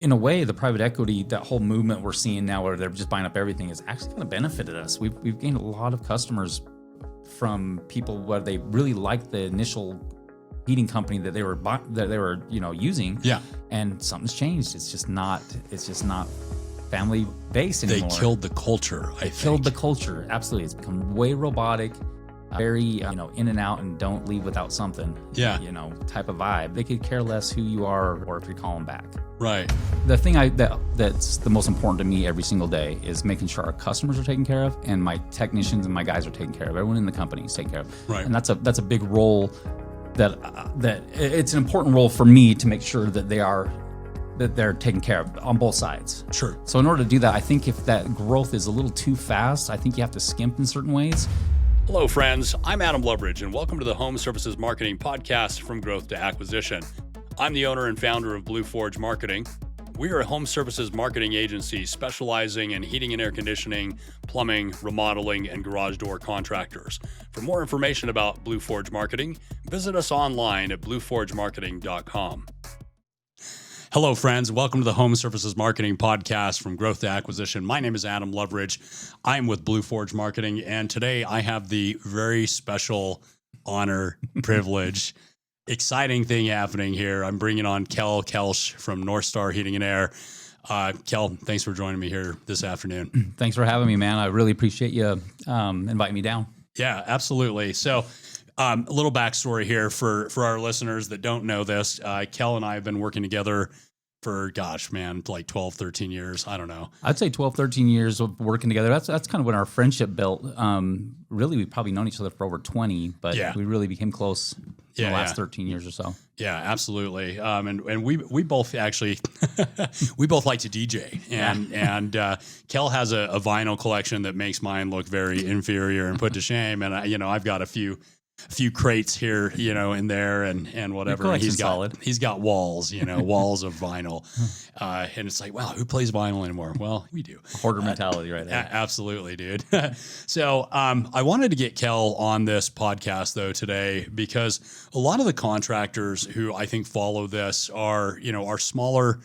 in a way, the private equity, that whole movement we're seeing now where they're just buying up everything is actually kind of benefited us. We've gained a lot of customers from people where they really liked the initial heating company that they were using. Yeah. And something's changed. It's just not family based anymore. They killed the culture. I think. Killed the culture. Absolutely. It's become way robotic, very, in and out and don't leave without something. Yeah. Type of vibe. They could care less who you are or if you're calling back. Right. The thing that's the most important to me every single day is making sure our customers are taken care of and my technicians and my guys are taken care of. Everyone in the company is taken care of. Right. And that's a big role that it's an important role for me to make sure that they're taken care of on both sides. Sure. So in order to do that, I think if that growth is a little too fast, I think you have to skimp in certain ways. Hello, friends. I'm Adam Loveridge, and welcome to the Home Services Marketing Podcast, From Growth to Acquisition. I'm the owner and founder of Blue Forge Marketing. We are a home services marketing agency specializing in heating and air conditioning, plumbing, remodeling, and garage door contractors. For more information about Blue Forge Marketing, visit us online at blueforgemarketing.com. Hello, friends. Welcome to the Home Services Marketing Podcast, From Growth to Acquisition. My name is Adam Loveridge. I'm with Blue Forge Marketing, and today I have the very special honor, privilege, exciting thing happening here. I'm bringing on Kel Kelsch from North Star Heating and Air. Kel, thanks for joining me here this afternoon. Thanks for having me, man. I really appreciate you inviting me down. Yeah, absolutely. So a little backstory here for our listeners that don't know this. Kel and I have been working together for, like 12, 13 years. I don't know. I'd say 12, 13 years of working together. That's kind of when our friendship built. Really, we've probably known each other for over 20, but we really became close in the last 13 years or so. Yeah, absolutely. And we both actually, we both like to DJ. And Kel has a vinyl collection that makes mine look very inferior and put to shame. And, I've got a few crates here, in there and whatever. And he's got walls, walls of vinyl. And it's like, wow, who plays vinyl anymore? Well, we do. Hoarder mentality right there. Absolutely, dude. So I wanted to get Kel on this podcast though today because a lot of the contractors who I think follow this are smaller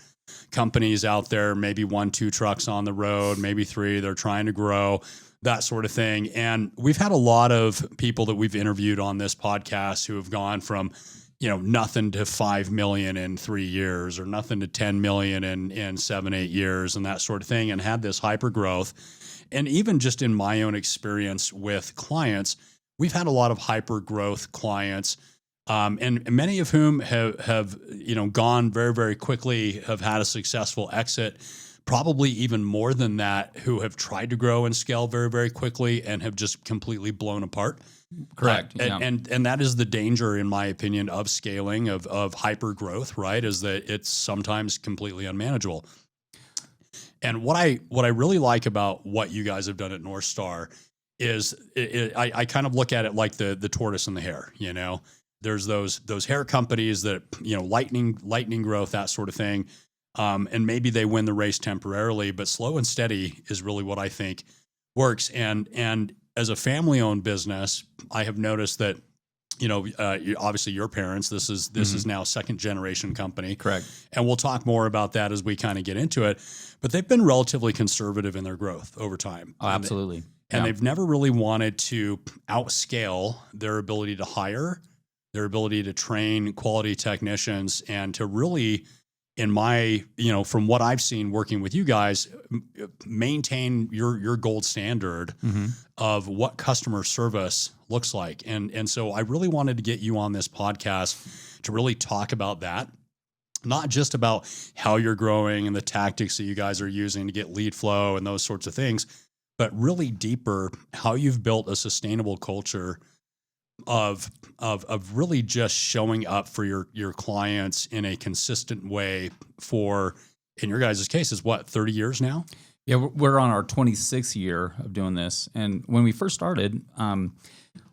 companies out there, maybe 1-2 trucks on the road, maybe 3, they're trying to grow, that sort of thing. And we've had a lot of people that we've interviewed on this podcast who have gone from, nothing to 5 million in 3 years or nothing to 10 million in 7-8 years and that sort of thing, and had this hyper growth. And even just in my own experience with clients, we've had a lot of hyper growth clients, and many of whom have gone very, very quickly, have had a successful exit. Probably even more than that, who have tried to grow and scale very, very quickly and have just completely blown apart. Correct. And that is the danger, in my opinion, of scaling, of hyper growth, right? Is that it's sometimes completely unmanageable. And what I really like about what you guys have done at North Star is I kind of look at it like the tortoise and the hare, There's those hair companies that, lightning growth, that sort of thing. And maybe they win the race temporarily, but slow and steady is really what I think works. And as a family-owned business, I have noticed that, obviously your parents, this is now a second-generation company. Correct. And we'll talk more about that as we kind of get into it. But they've been relatively conservative in their growth over time. Oh, absolutely. And they've never really wanted to outscale their ability to hire, their ability to train quality technicians, and to really, in my, from what I've seen working with you guys, maintain your gold standard of what customer service looks like. And so I really wanted to get you on this podcast to really talk about that, not just about how you're growing and the tactics that you guys are using to get lead flow and those sorts of things, but really deeper, how you've built a sustainable culture of really just showing up for your clients in a consistent way for, in your guys' case, is what, 30 years now? Yeah, we're on our 26th year of doing this. And when we first started,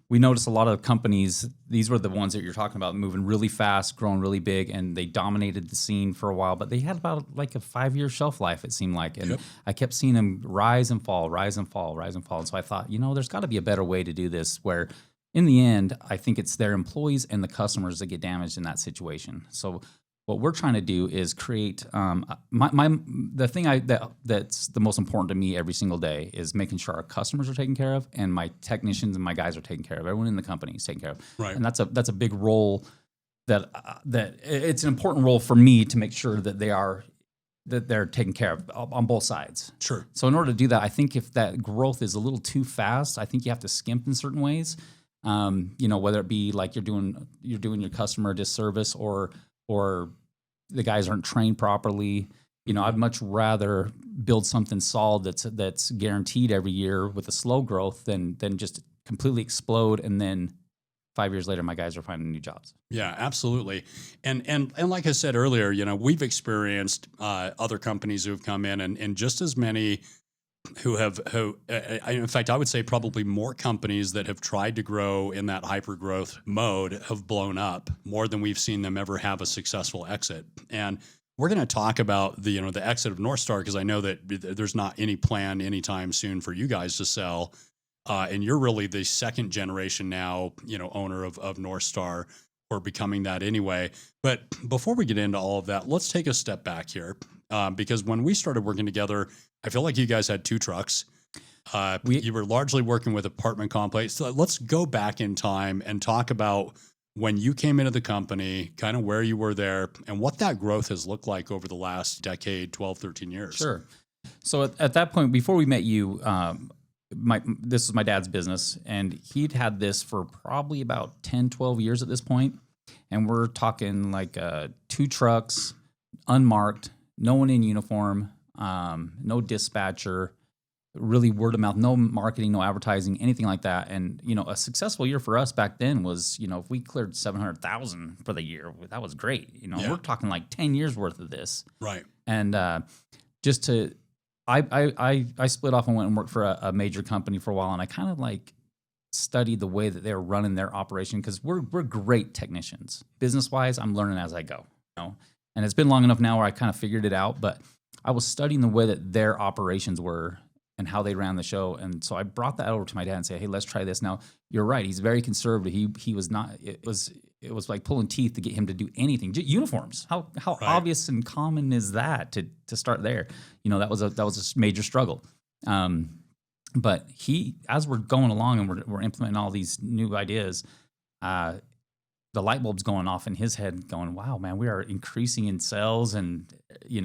we noticed a lot of companies, these were the ones that you're talking about, moving really fast, growing really big, and they dominated the scene for a while, but they had about like a 5-year shelf life, it seemed like. And I kept seeing them rise and fall, rise and fall, rise and fall. And so I thought, there's got to be a better way to do this where, in the end, I think it's their employees and the customers that get damaged in that situation. So what we're trying to do is create the thing that's the most important to me every single day is making sure our customers are taken care of and my technicians and my guys are taken care of. Everyone in the company is taken care of. Right. And that's a big role that it's an important role for me to make sure that they're taken care of on both sides. Sure. So in order to do that, I think if that growth is a little too fast, I think you have to skimp in certain ways. Whether it be like you're doing your customer a disservice or the guys aren't trained properly. I'd much rather build something solid that's guaranteed every year with a slow growth than just completely explode and then 5 years later my guys are finding new jobs. Yeah, absolutely. And like I said earlier, we've experienced other companies who have come in and just as many who in fact, I would say probably more companies that have tried to grow in that hyper growth mode have blown up more than we've seen them ever have a successful exit. And we're going to talk about the exit of North Star because I know that there's not any plan anytime soon for you guys to sell. And you're really the second generation now, owner of North Star or becoming that anyway. But before we get into all of that, let's take a step back here because when we started working together, I feel like you guys had 2 trucks. You were largely working with apartment complex. So let's go back in time and talk about when you came into the company, kind of where you were there and what that growth has looked like over the last decade, 12, 13 years. Sure. So at that point, before we met you, this was my dad's business and he'd had this for probably about 10, 12 years at this point. And we're talking like 2 trucks, unmarked, no one in uniform, no dispatcher, really word of mouth, no marketing, no advertising, anything like that. And, a successful year for us back then was, if we cleared 700,000 for the year, that was great. We're talking like 10 years worth of this. Right. And I split off and went and worked for a major company for a while. And I kind of like studied the way that they're running their operation because we're great technicians. Business wise, I'm learning as I go, and it's been long enough now where I kind of figured it out, but I was studying the way that their operations were and how they ran the show. And so I brought that over to my dad and said, hey, let's try this. Now, you're right. He's very conservative. He was not, it was like pulling teeth to get him to do anything. Uniforms. How right. Obvious and common is that to start there? That was a major struggle. But as we're going along and we're implementing all these new ideas, the light bulb's going off in his head going, wow, man, we are increasing in sales and,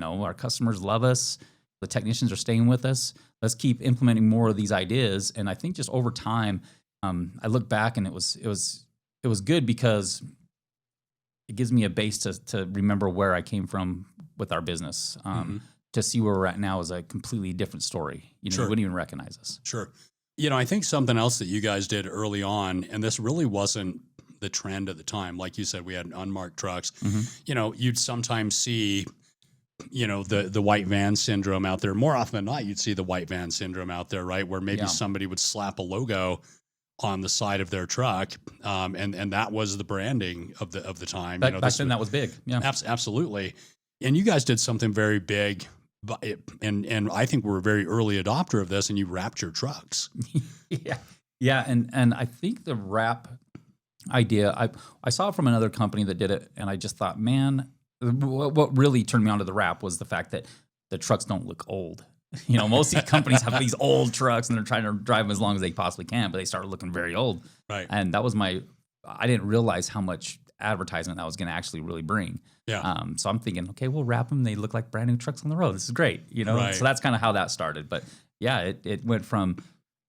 our customers love us. The technicians are staying with us. Let's keep implementing more of these ideas. And I think just over time, I look back and it was good because it gives me a base to remember where I came from with our business. To see where we're at now is a completely different story. Sure. You wouldn't even recognize us. Sure. I think something else that you guys did early on, and this really wasn't the trend at the time. Like you said, we had unmarked trucks. Mm-hmm. You'd sometimes see, the white van syndrome out there. More often than not, you'd see the white van syndrome out there, right? Where maybe somebody would slap a logo on the side of their truck, and that was the branding of the time. Back then, that was big. Yeah, absolutely. And you guys did something very big. And I think we're a very early adopter of this, and you wrapped your trucks. Yeah, and I think the wrap idea, I saw it from another company that did it, and I just thought, man, what really turned me on to the wrap was the fact that the trucks don't look old. Most of these companies have these old trucks, and they're trying to drive them as long as they possibly can, but they start looking very old. Right. And that was I didn't realize how much advertisement that was going to actually really bring. Yeah. So I'm thinking, okay, we'll wrap them. They look like brand new trucks on the road. This is great, Right. So that's kind of how that started. But yeah, it went from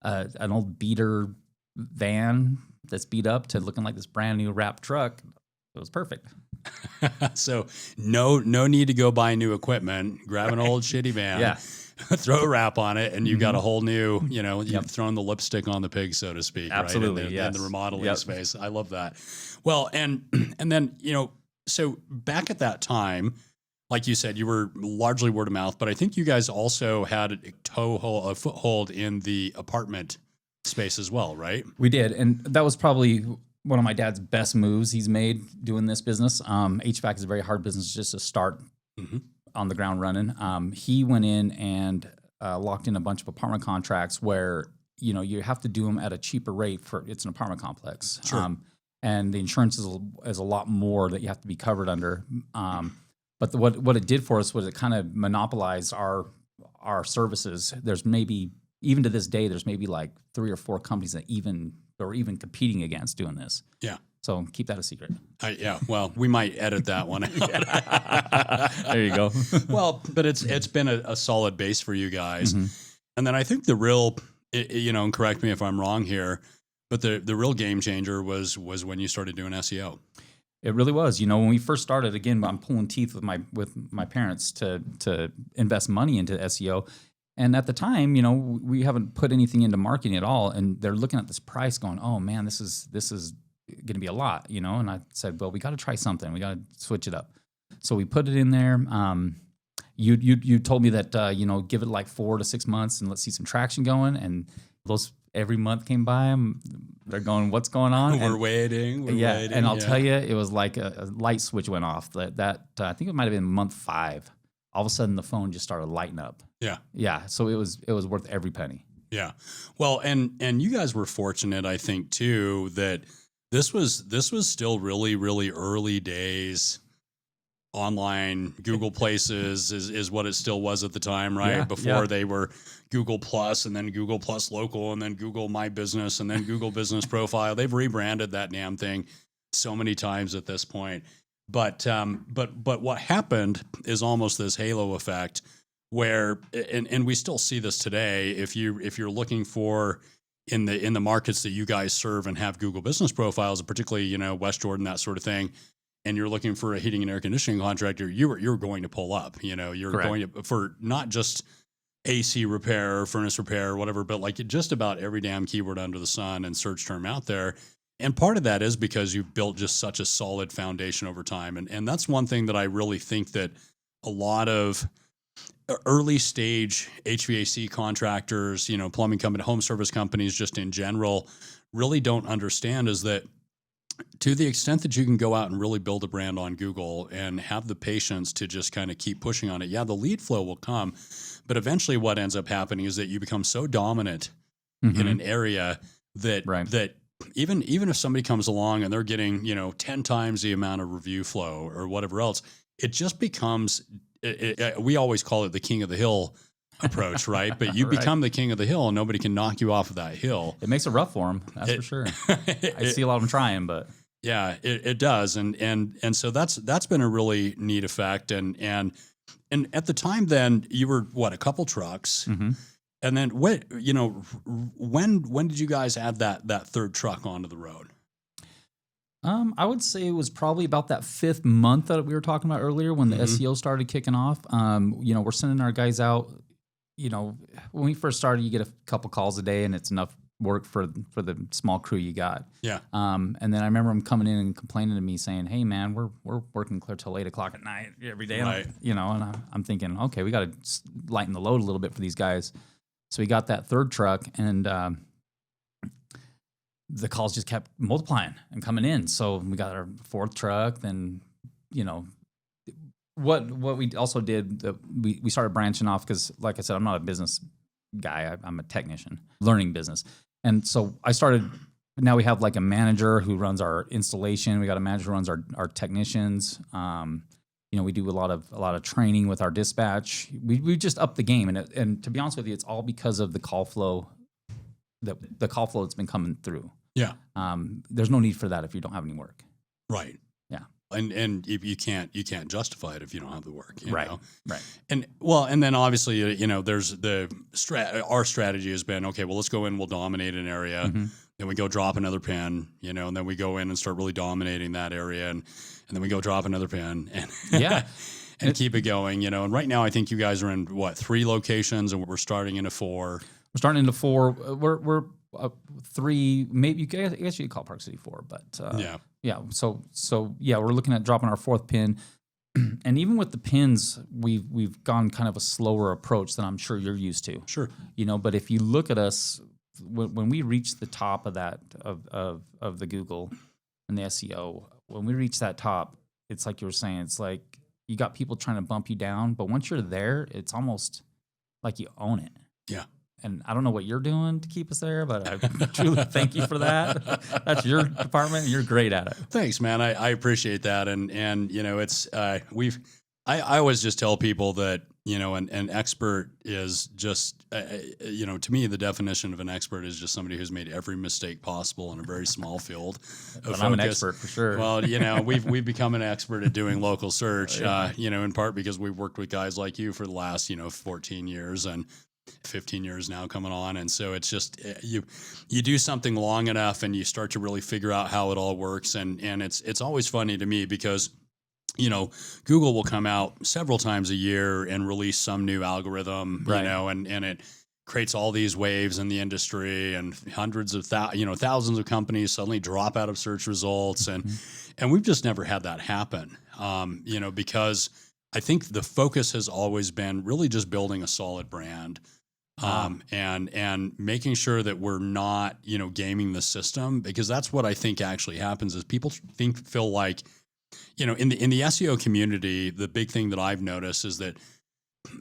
an old beater van that's beat up to looking like this brand new wrapped truck. It was perfect. So no need to go buy new equipment. Grab an old shitty van. Throw a wrap on it, and you've got a whole new, you've thrown the lipstick on the pig, so to speak. Absolutely, right? In the remodeling space. I love that. Well, and then, so back at that time, like you said, you were largely word of mouth, but I think you guys also had a foothold in the apartment space as well, right? We did, and that was probably one of my dad's best moves he's made doing this business. HVAC is a very hard business just to start on the ground running. He went in and locked in a bunch of apartment contracts where, you have to do them at a cheaper rate it's an apartment complex. Sure. and the insurance is a lot more that you have to be covered under. But what it did for us was it kind of monopolized our services. There's maybe, even to this day, there's maybe like 3 or 4 companies that are even competing against doing this. Yeah. So keep that a secret. Yeah. Well, we might edit that one out. There you go. Well, but it's been a solid base for you guys. Mm-hmm. And then I think the real, and correct me if I'm wrong here, but the real game changer was when you started doing SEO. It really was. When we first started, again, I'm pulling teeth with my parents to invest money into SEO. And at the time, we haven't put anything into marketing at all. And they're looking at this price going, oh man, this is going to be a lot, And I said, well, we got to try something. We got to switch it up. So we put it in there. You told me that, give it like 4 to 6 months and let's see some traction going. And those every month came by. They're going, what's going on? We're waiting. And I'll tell you, it was like a light switch went off. That I think it might have been month 5. All of a sudden, the phone just started lighting up. Yeah. Yeah. So it was worth every penny. Yeah. Well, and you guys were fortunate, I think, too, that this was still really, really early days. Online Google Places is what it still was at the time, right? Yeah, Before they were Google Plus and then Google Plus Local and then Google My Business and then Google Business Profile. They've rebranded that damn thing so many times at this point. But what happened is almost this halo effect where, and we still see this today. If you're looking for in the markets that you guys serve and have Google Business Profiles, particularly West Jordan, that sort of thing, and you're looking for a heating and air conditioning contractor, you're going to pull up. You're Correct. going to, for not just AC repair or furnace repair or whatever, but like just about every damn keyword under the sun and search term out there. And part of that is because you've built just such a solid foundation over time. And that's one thing that I really think that a lot of early stage HVAC contractors, plumbing company, home service companies, just in general, really don't understand is that to the extent that you can go out and really build a brand on Google and have the patience to just kind of keep pushing on it, the lead flow will come. But eventually what ends up happening is that you become so dominant in an area that even if somebody comes along and they're getting, 10 times the amount of review flow or whatever else, it just becomes, we always call it the king of the hill approach, right? But you become the king of the hill and nobody can knock you off of that hill. It makes it rough for them, that's for sure. I see a lot of them trying, but yeah, it does. And so that's been a really neat effect. And at the time then you were a couple trucks. Mm-hmm. And then when did you guys add that third truck onto the road? I would say it was probably about that 5th month that we were talking about earlier when the SEO started kicking off. We're sending our guys out. When we first started, you get a couple calls a day, and it's enough work for the small crew you got. Yeah. And then I remember them coming in and complaining to me, saying, "Hey, man, we're working clear till 8:00 at night every day." Right. And I'm thinking, okay, we got to lighten the load a little bit for these guys. So we got that third truck, and the calls just kept multiplying and coming in. So we got our 4th truck. Then, what we also did, we started branching off because, like I said, I'm not a business guy. I'm a technician learning business. And so I started, now we have like a manager who runs our installation. We got a manager who runs our technicians. We do a lot of training with our dispatch. We just upped the game. And to be honest with you, it's all because of the call flow, the call flow that's been coming through. Yeah. There's no need for that if you don't have any work. Right. Yeah. And you can't justify it if you don't have the work. You know? Right. And then obviously, there's our strategy has been, okay, well, let's go in, we'll dominate an area. Mm-hmm. Then we go drop another pin, and then we go in and start really dominating that area. And then we go drop another pin and Yeah. and keep it going, And right now I think you guys are in 3 locations and we're starting into 4. We're starting into 4. We're 3, maybe I guess you could call Park City 4, but yeah. So we're looking at dropping our 4th pin, and even with the pins, we've gone kind of a slower approach than I'm sure you're used to. Sure. But if you look at us, when we reach the top of that of the Google and the SEO, when we reach that top, it's like you were saying, it's like you got people trying to bump you down, but once you're there, it's almost like you own it. Yeah. and I don't know what you're doing to keep us there, but I truly thank you for that. That's your department, and you're great at it. Thanks, man. I appreciate that. And, you know, it's, I always just tell people that, you know, an expert is just, you know, to me, the definition of an expert is just somebody who's made every mistake possible in a very small field of focus. I'm an expert for sure. Well, you know, we've become an expert at doing local search, you know, in part because we've worked with guys like you for the last, you know, 14 years and 15 years now coming on. And so it's just, you do something long enough and you start to really figure out how it all works. And it's always funny to me because, you know, Google will come out several times a year and release some new algorithm, you know, and it creates all these waves in the industry, and hundreds of thousands of companies suddenly drop out of search results. And we've just never had that happen, you know, because I think the focus has always been really just building a solid brand. And making sure that we're not, you know, gaming the system, because that's what I think actually happens is people feel like, you know, in the SEO community, the big thing that I've noticed is that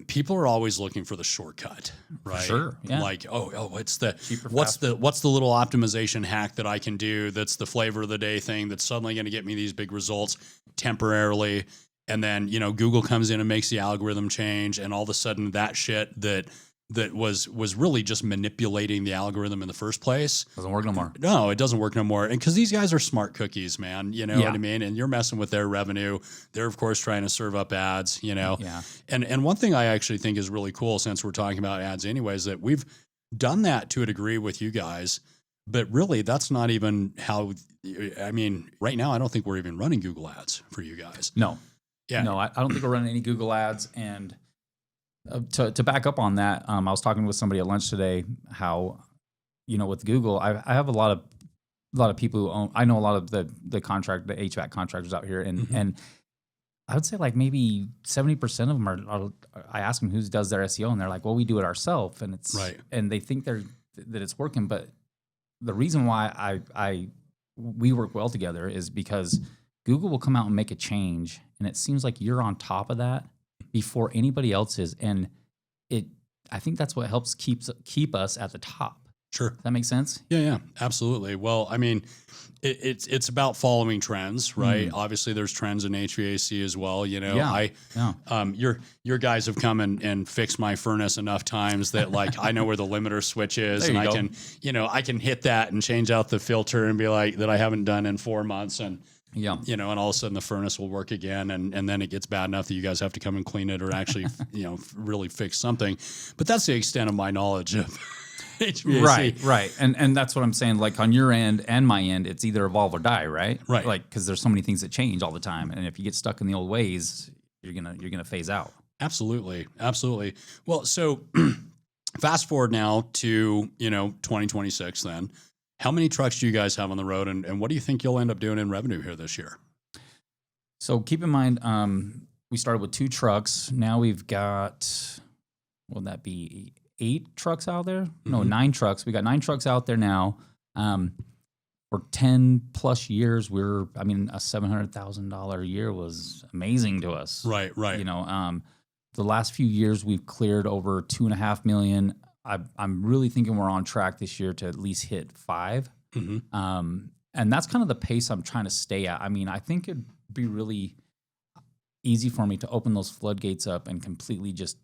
people are always looking for the shortcut, right? Sure. Yeah. Like, what's the Cheaper, what's the little optimization hack that I can do that's the flavor of the day thing that's suddenly going to get me these big results temporarily. And then, you know, Google comes in and makes the algorithm change, and all of a sudden that shit that was really just manipulating the algorithm in the first place. Doesn't work no more. No, it doesn't work no more. And because these guys are smart cookies, man, you know what I mean? And you're messing with their revenue. They're, of course, trying to serve up ads, you know? Yeah. And one thing I actually think is really cool, since we're talking about ads anyways, that we've done that to a degree with you guys, but really that's not even how, I mean, right now, I don't think we're even running Google ads for you guys. No. Yeah. No, I don't think we're running any Google ads. And to back up on that, I was talking with somebody at lunch today how, you know, with Google, I have a lot of people who own. I know a lot of the HVAC contractors out here, and I would say like maybe 70% of them are. I ask them who does their SEO, and they're like, "Well, we do it ourselves," and it's right. And they think that it's working, but the reason why we work well together is because Google will come out and make a change, and it seems like you're on top of that before anybody else is, and I think that's what helps keep us at the top. Sure. Does that make sense? Yeah, absolutely. Well, I mean, it's about following trends, right? Obviously, there's trends in HVAC as well. You know, your guys have come and fixed my furnace enough times that like I know where the limiter switch is, and I can hit that and change out the filter and be like that I haven't done in 4 months, and you know, and all of a sudden the furnace will work again, and then it gets bad enough that you guys have to come and clean it or actually, you know, really fix something. But that's the extent of my knowledge of HVAC. Right. And that's what I'm saying. Like on your end and my end, it's either evolve or die, right? Right. Like, because there's so many things that change all the time, and if you get stuck in the old ways, you're gonna phase out. Absolutely. Well, so fast forward now to, you know, 2026 then. How many trucks do you guys have on the road, and what do you think you'll end up doing in revenue here this year? So keep in mind, we started with 2 trucks. Now we've got, will that be 8 trucks out there? No, 9 trucks. We got 9 trucks out there now. For 10 plus years, a $700,000 a year was amazing to us. Right. You know, the last few years we've cleared over $2.5 million. I'm really thinking we're on track this year to at least hit 5. And that's kind of the pace I'm trying to stay at. I mean, I think it'd be really easy for me to open those floodgates up and completely just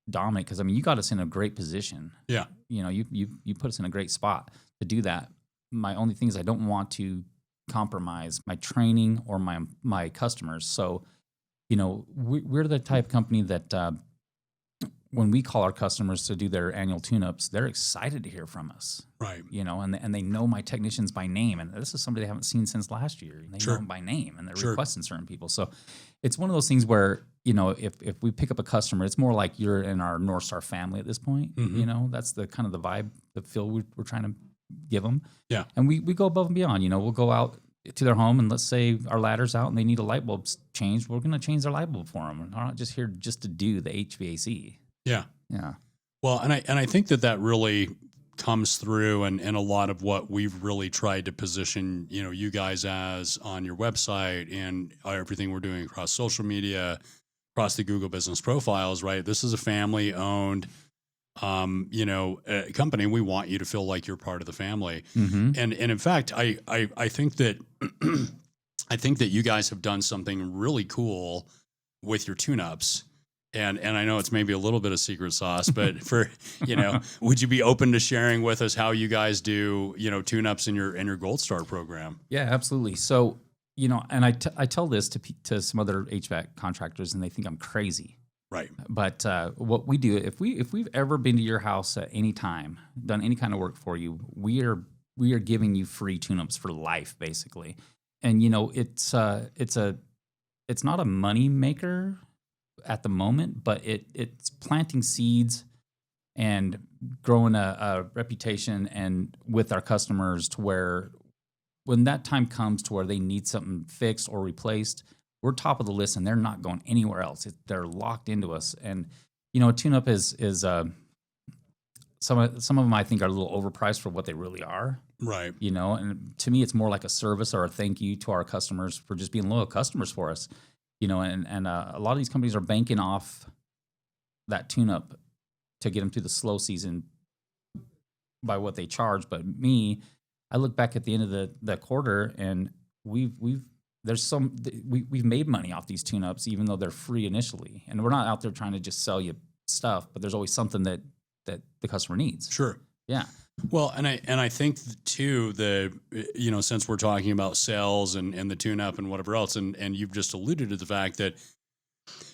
dominate. Because I mean, you got us in a great position. Yeah. You know, you put us in a great spot to do that. My only thing is I don't want to compromise my training or my customers. So, you know, we're the type of company that when we call our customers to do their annual tune-ups, they're excited to hear from us. Right. You know, and they know my technicians by name. And this is somebody they haven't seen since last year. And they know them by name, and they're requesting certain people. So it's one of those things where, you know, if we pick up a customer, it's more like you're in our North Star family at this point. You know, that's the kind of the vibe, the feel we're trying to give them. Yeah. And we go above and beyond. You know, we'll go out to their home, and let's say our ladder's out and they need a light bulb changed. We're going to change their light bulb for them. We're not just here just to do the HVAC. Yeah. Yeah. Well, and I think that really comes through and a lot of what we've really tried to position, you know, you guys as on your website and everything we're doing across social media, across the Google business profiles, right? This is a family owned, company, we want you to feel like you're part of the family. Mm-hmm. And in fact, I think that I think that you guys have done something really cool with your tune-ups. And I know it's maybe a little bit of secret sauce, but would you be open to sharing with us how you guys do, tune-ups in your Gold Star program? Yeah, absolutely. So, and I tell this to some other HVAC contractors, and they think I'm crazy. Right. But what we do, if we've ever been to your house at any time, done any kind of work for you, we are giving you free tune-ups for life, basically. And it's not a money maker at the moment, but it's planting seeds and growing a reputation and with our customers to where when that time comes to where they need something fixed or replaced, we're top of the list and they're not going anywhere else. They're locked into us. And a tune-up is some of them I think are a little overpriced for what they really are. Right. And to me, it's more like a service or a thank you to our customers for just being loyal customers for us. And a lot of these companies are banking off that tune-up to get them through the slow season by what they charge. But I look back at the end of the quarter, and we've made money off these tune-ups, even though they're free initially. And we're not out there trying to just sell you stuff, but there's always something that the customer needs. Sure. Yeah. Well, and I think too, since we're talking about sales and the tune-up and whatever else, and you've just alluded to the fact that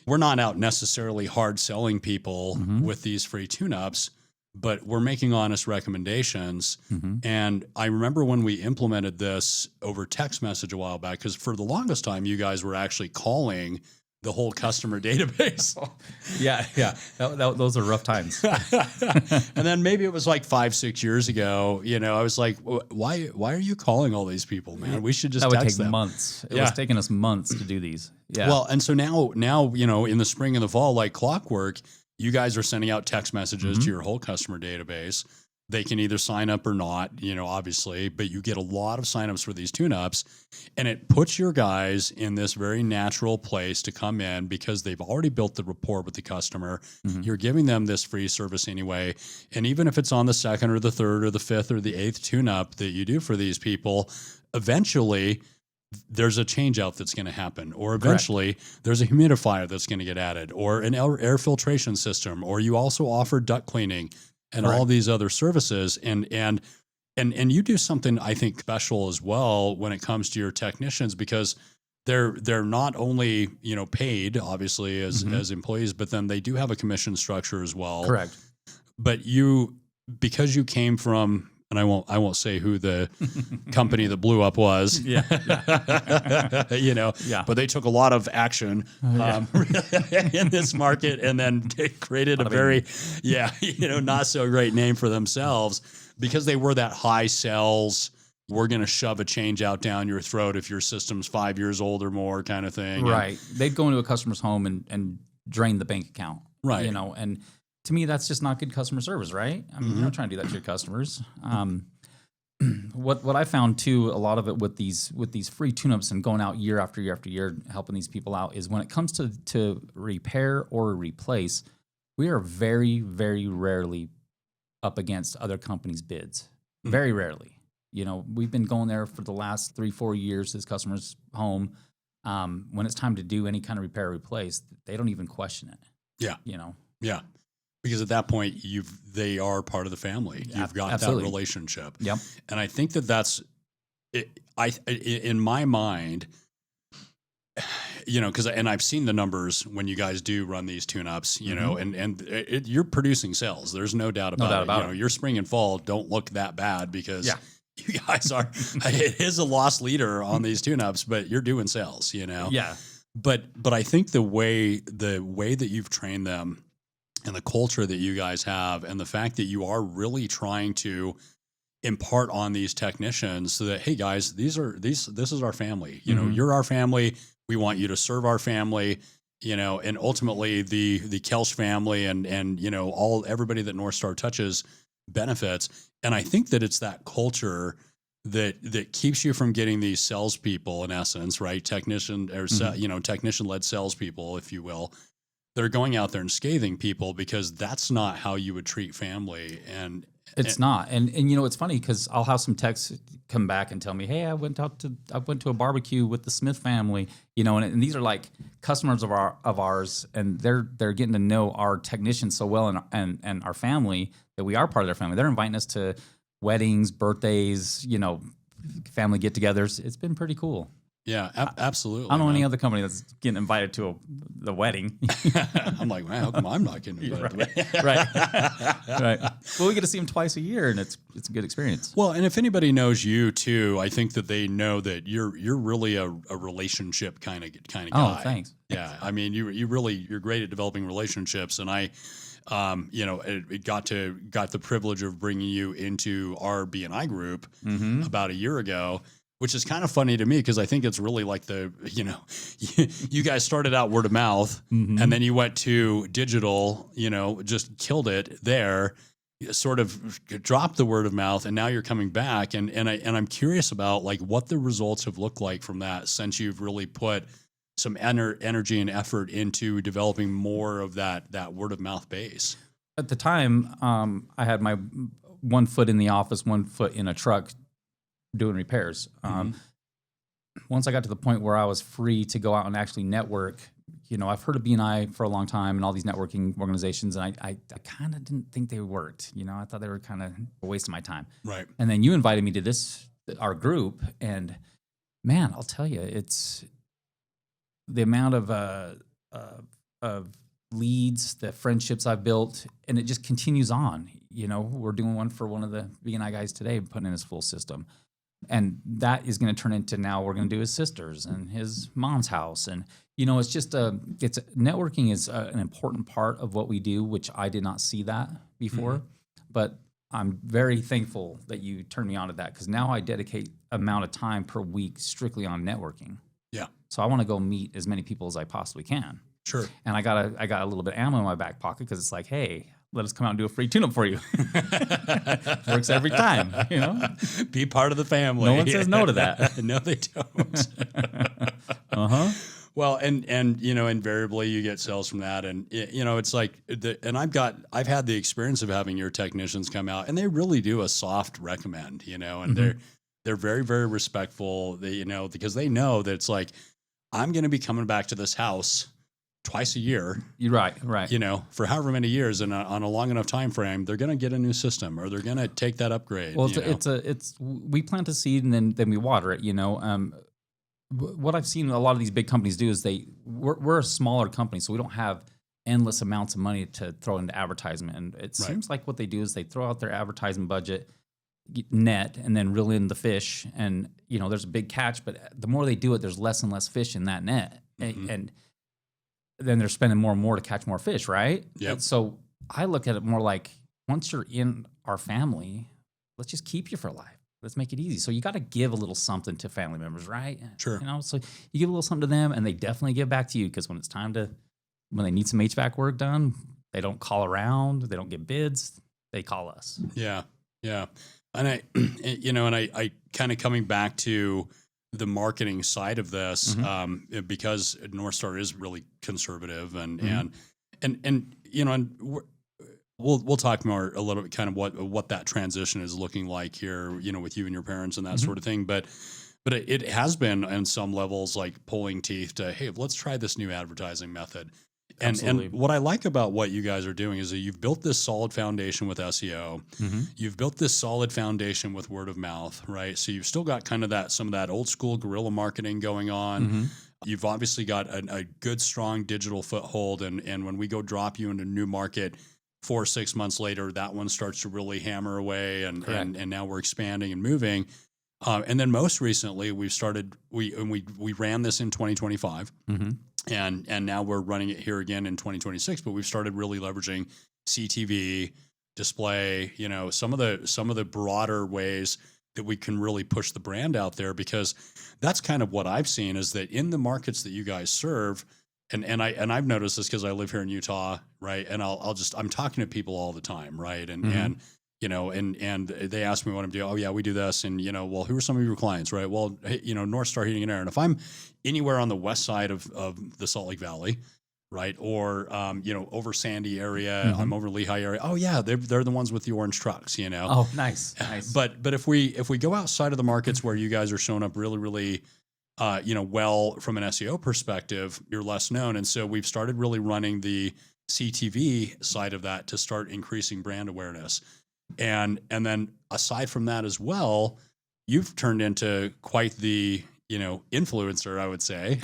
we're not out necessarily hard selling people with these free tune-ups, but we're making honest recommendations. Mm-hmm. And I remember when we implemented this over text message a while back, because for the longest time, you guys were actually calling the whole customer database. Yeah. Those are rough times. And then maybe it was like 5-6 years ago, I was like, why are you calling all these people, man? We should just text them. That would take months. It was taking us months to do these. Yeah. Well, and so now, in the spring and the fall, like clockwork, you guys are sending out text messages to your whole customer database. They can either sign up or not, obviously, but you get a lot of signups for these tune-ups, and it puts your guys in this very natural place to come in because they've already built the rapport with the customer. Mm-hmm. You're giving them this free service anyway. And even if it's on the second or the third or the fifth or the eighth tune-up that you do for these people, eventually there's a change out that's going to happen, or eventually there's a humidifier that's going to get added, or an air filtration system, or you also offer duct cleaning and all these other services. And you do something I think special as well when it comes to your technicians, because they're not only, paid obviously as employees, but then they do have a commission structure as well. Correct. But because you came from, and I won't say who the company that blew up was. Yeah. But they took a lot of action in this market, and then created a very, not so great name for themselves because they were that high sales. We're going to shove a change out down your throat if your system's 5 years old or more, kind of thing. Right. They'd go into a customer's home and drain the bank account. Right. And to me, that's just not good customer service, right? I mean, you're not trying to do that to your customers. What I found too, a lot of it with these free tune-ups and going out year after year after year, helping these people out, is when it comes to repair or replace, we are very, very rarely up against other companies' bids. Very rarely. We've been going there for the last 3-4 years, this customer's home. When it's time to do any kind of repair or replace, they don't even question it. Yeah. Yeah. Because at that point, they are part of the family. You've got Absolutely. That relationship. Yep. And I think that's it. In my mind, because I've seen the numbers when you guys do run these tune-ups, and you're producing sales. There's no doubt about it. Your spring and fall don't look that bad because you guys are. It is a loss leader on these tune-ups, but you're doing sales. Yeah. But I think the way that you've trained them, and the culture that you guys have, and the fact that you are really trying to impart on these technicians so that, hey guys, this is our family. You're our family. We want you to serve our family. And ultimately the Kelsch family and everybody that North Star touches benefits. And I think that it's that culture that keeps you from getting these salespeople, in essence, right? Technician or technician-led salespeople, if you will. they're going out there and scathing people because that's not how you would treat family. And It's not. And it's funny because I'll have some texts come back and tell me, hey, I went to a barbecue with the Smith family, and these are like customers of ours, and they're getting to know our technicians so well and our family that we are part of their family. They're inviting us to weddings, birthdays, family get-togethers. It's been pretty cool. Yeah, absolutely. I don't know any other company that's getting invited to the wedding. I'm like, man, how come I'm not getting invited to the wedding? Right. Well, we get to see them twice a year, and it's a good experience. Well, and if anybody knows you too, I think that they know that you're really a relationship kind of guy. Oh, thanks. Yeah, I mean, you're great at developing relationships, and I. It got the privilege of bringing you into our BNI group about a year ago, which is kind of funny to me because I think it's really like you guys started out word of mouth and then you went to digital, just killed it there, sort of dropped the word of mouth, and now you're coming back. And I'm curious about like what the results have looked like from that since you've really put some energy and effort into developing more of that word of mouth base. At the time, I had my 1 foot in the office, 1 foot in a truck doing repairs. Once I got to the point where I was free to go out and actually network, I've heard of BNI for a long time and all these networking organizations, and I kind of didn't think they worked. I thought they were kind of a waste of my time. Right. And then you invited me to our group, and man, I'll tell you, it's the amount of leads, the friendships I've built, and it just continues on. We're doing one for one of the BNI guys today, putting in his full system. And that is going to turn into now we're going to do his sister's and his mom's house. And, it's just networking is an important part of what we do, which I did not see that before. But I'm very thankful that you turned me on to that because now I dedicate amount of time per week strictly on networking. Yeah. So I want to go meet as many people as I possibly can. Sure. And I got a little bit of ammo in my back pocket because it's like, hey, let us come out and do a free tune-up for you. Works every time, Be part of the family. No one says no to that. No, they don't. Well, and invariably you get sales from that, and it's like, and I've had the experience of having your technicians come out, and they really do a soft recommend, and they're very, very respectful. They, because they know that it's like, I'm going to be coming back to this house twice a year. You're right. For however many years, and on a long enough time frame, they're going to get a new system or they're going to take that upgrade. Well, we plant a seed and then we water it. What I've seen a lot of these big companies do is we're a smaller company, so we don't have endless amounts of money to throw into advertisement. And it seems like what they do is they throw out their advertising budget net and then reel in the fish. And there's a big catch, but the more they do it, there's less and less fish in that net, and then they're spending more and more to catch more fish, right? Yep. And so I look at it more like once you're in our family, let's just keep you for life. Let's make it easy. So you got to give a little something to family members, right? Sure. So you give a little something to them, and they definitely give back to you because when it's time when they need some HVAC work done, they don't call around, they don't get bids, they call us. Yeah, yeah. And I kind of coming back to the marketing side of this, because North Star is really conservative, and we'll talk more a little bit kind of what that transition is looking like here, with you and your parents and that sort of thing. But it has been on some levels like pulling teeth to, hey, let's try this new advertising method. And what I like about what you guys are doing is that you've built this solid foundation with SEO. You've built this solid foundation with word of mouth, right? So you've still got kind of some of that old school guerrilla marketing going on. You've obviously got a good, strong digital foothold. And when we go drop you into a new market 4 or 6 months later, that one starts to really hammer away. And now we're expanding and moving. And then most recently we ran this in 2025. And now we're running it here again in 2026, but we've started really leveraging CTV, display, some of the broader ways that we can really push the brand out there, because that's kind of what I've seen is that in the markets that you guys serve, and I've noticed this because I live here in Utah, right? And I'm talking to people all the time, right? And they ask me what I'm doing. Oh yeah, we do this. And, well, who are some of your clients, right? Well, hey, North Star Heating and Air. And if I'm anywhere on the west side of the Salt Lake Valley, right? Or, over Sandy area, Mm-hmm. I'm over Lehigh area. Oh yeah, they're the ones with the orange trucks, Oh, nice. Nice. But if we go outside of the markets where you guys are showing up really, really, well from an SEO perspective, you're less known. And so we've started really running the CTV side of that to start increasing brand awareness. And then aside from that as well, you've turned into quite the, influencer, I would say.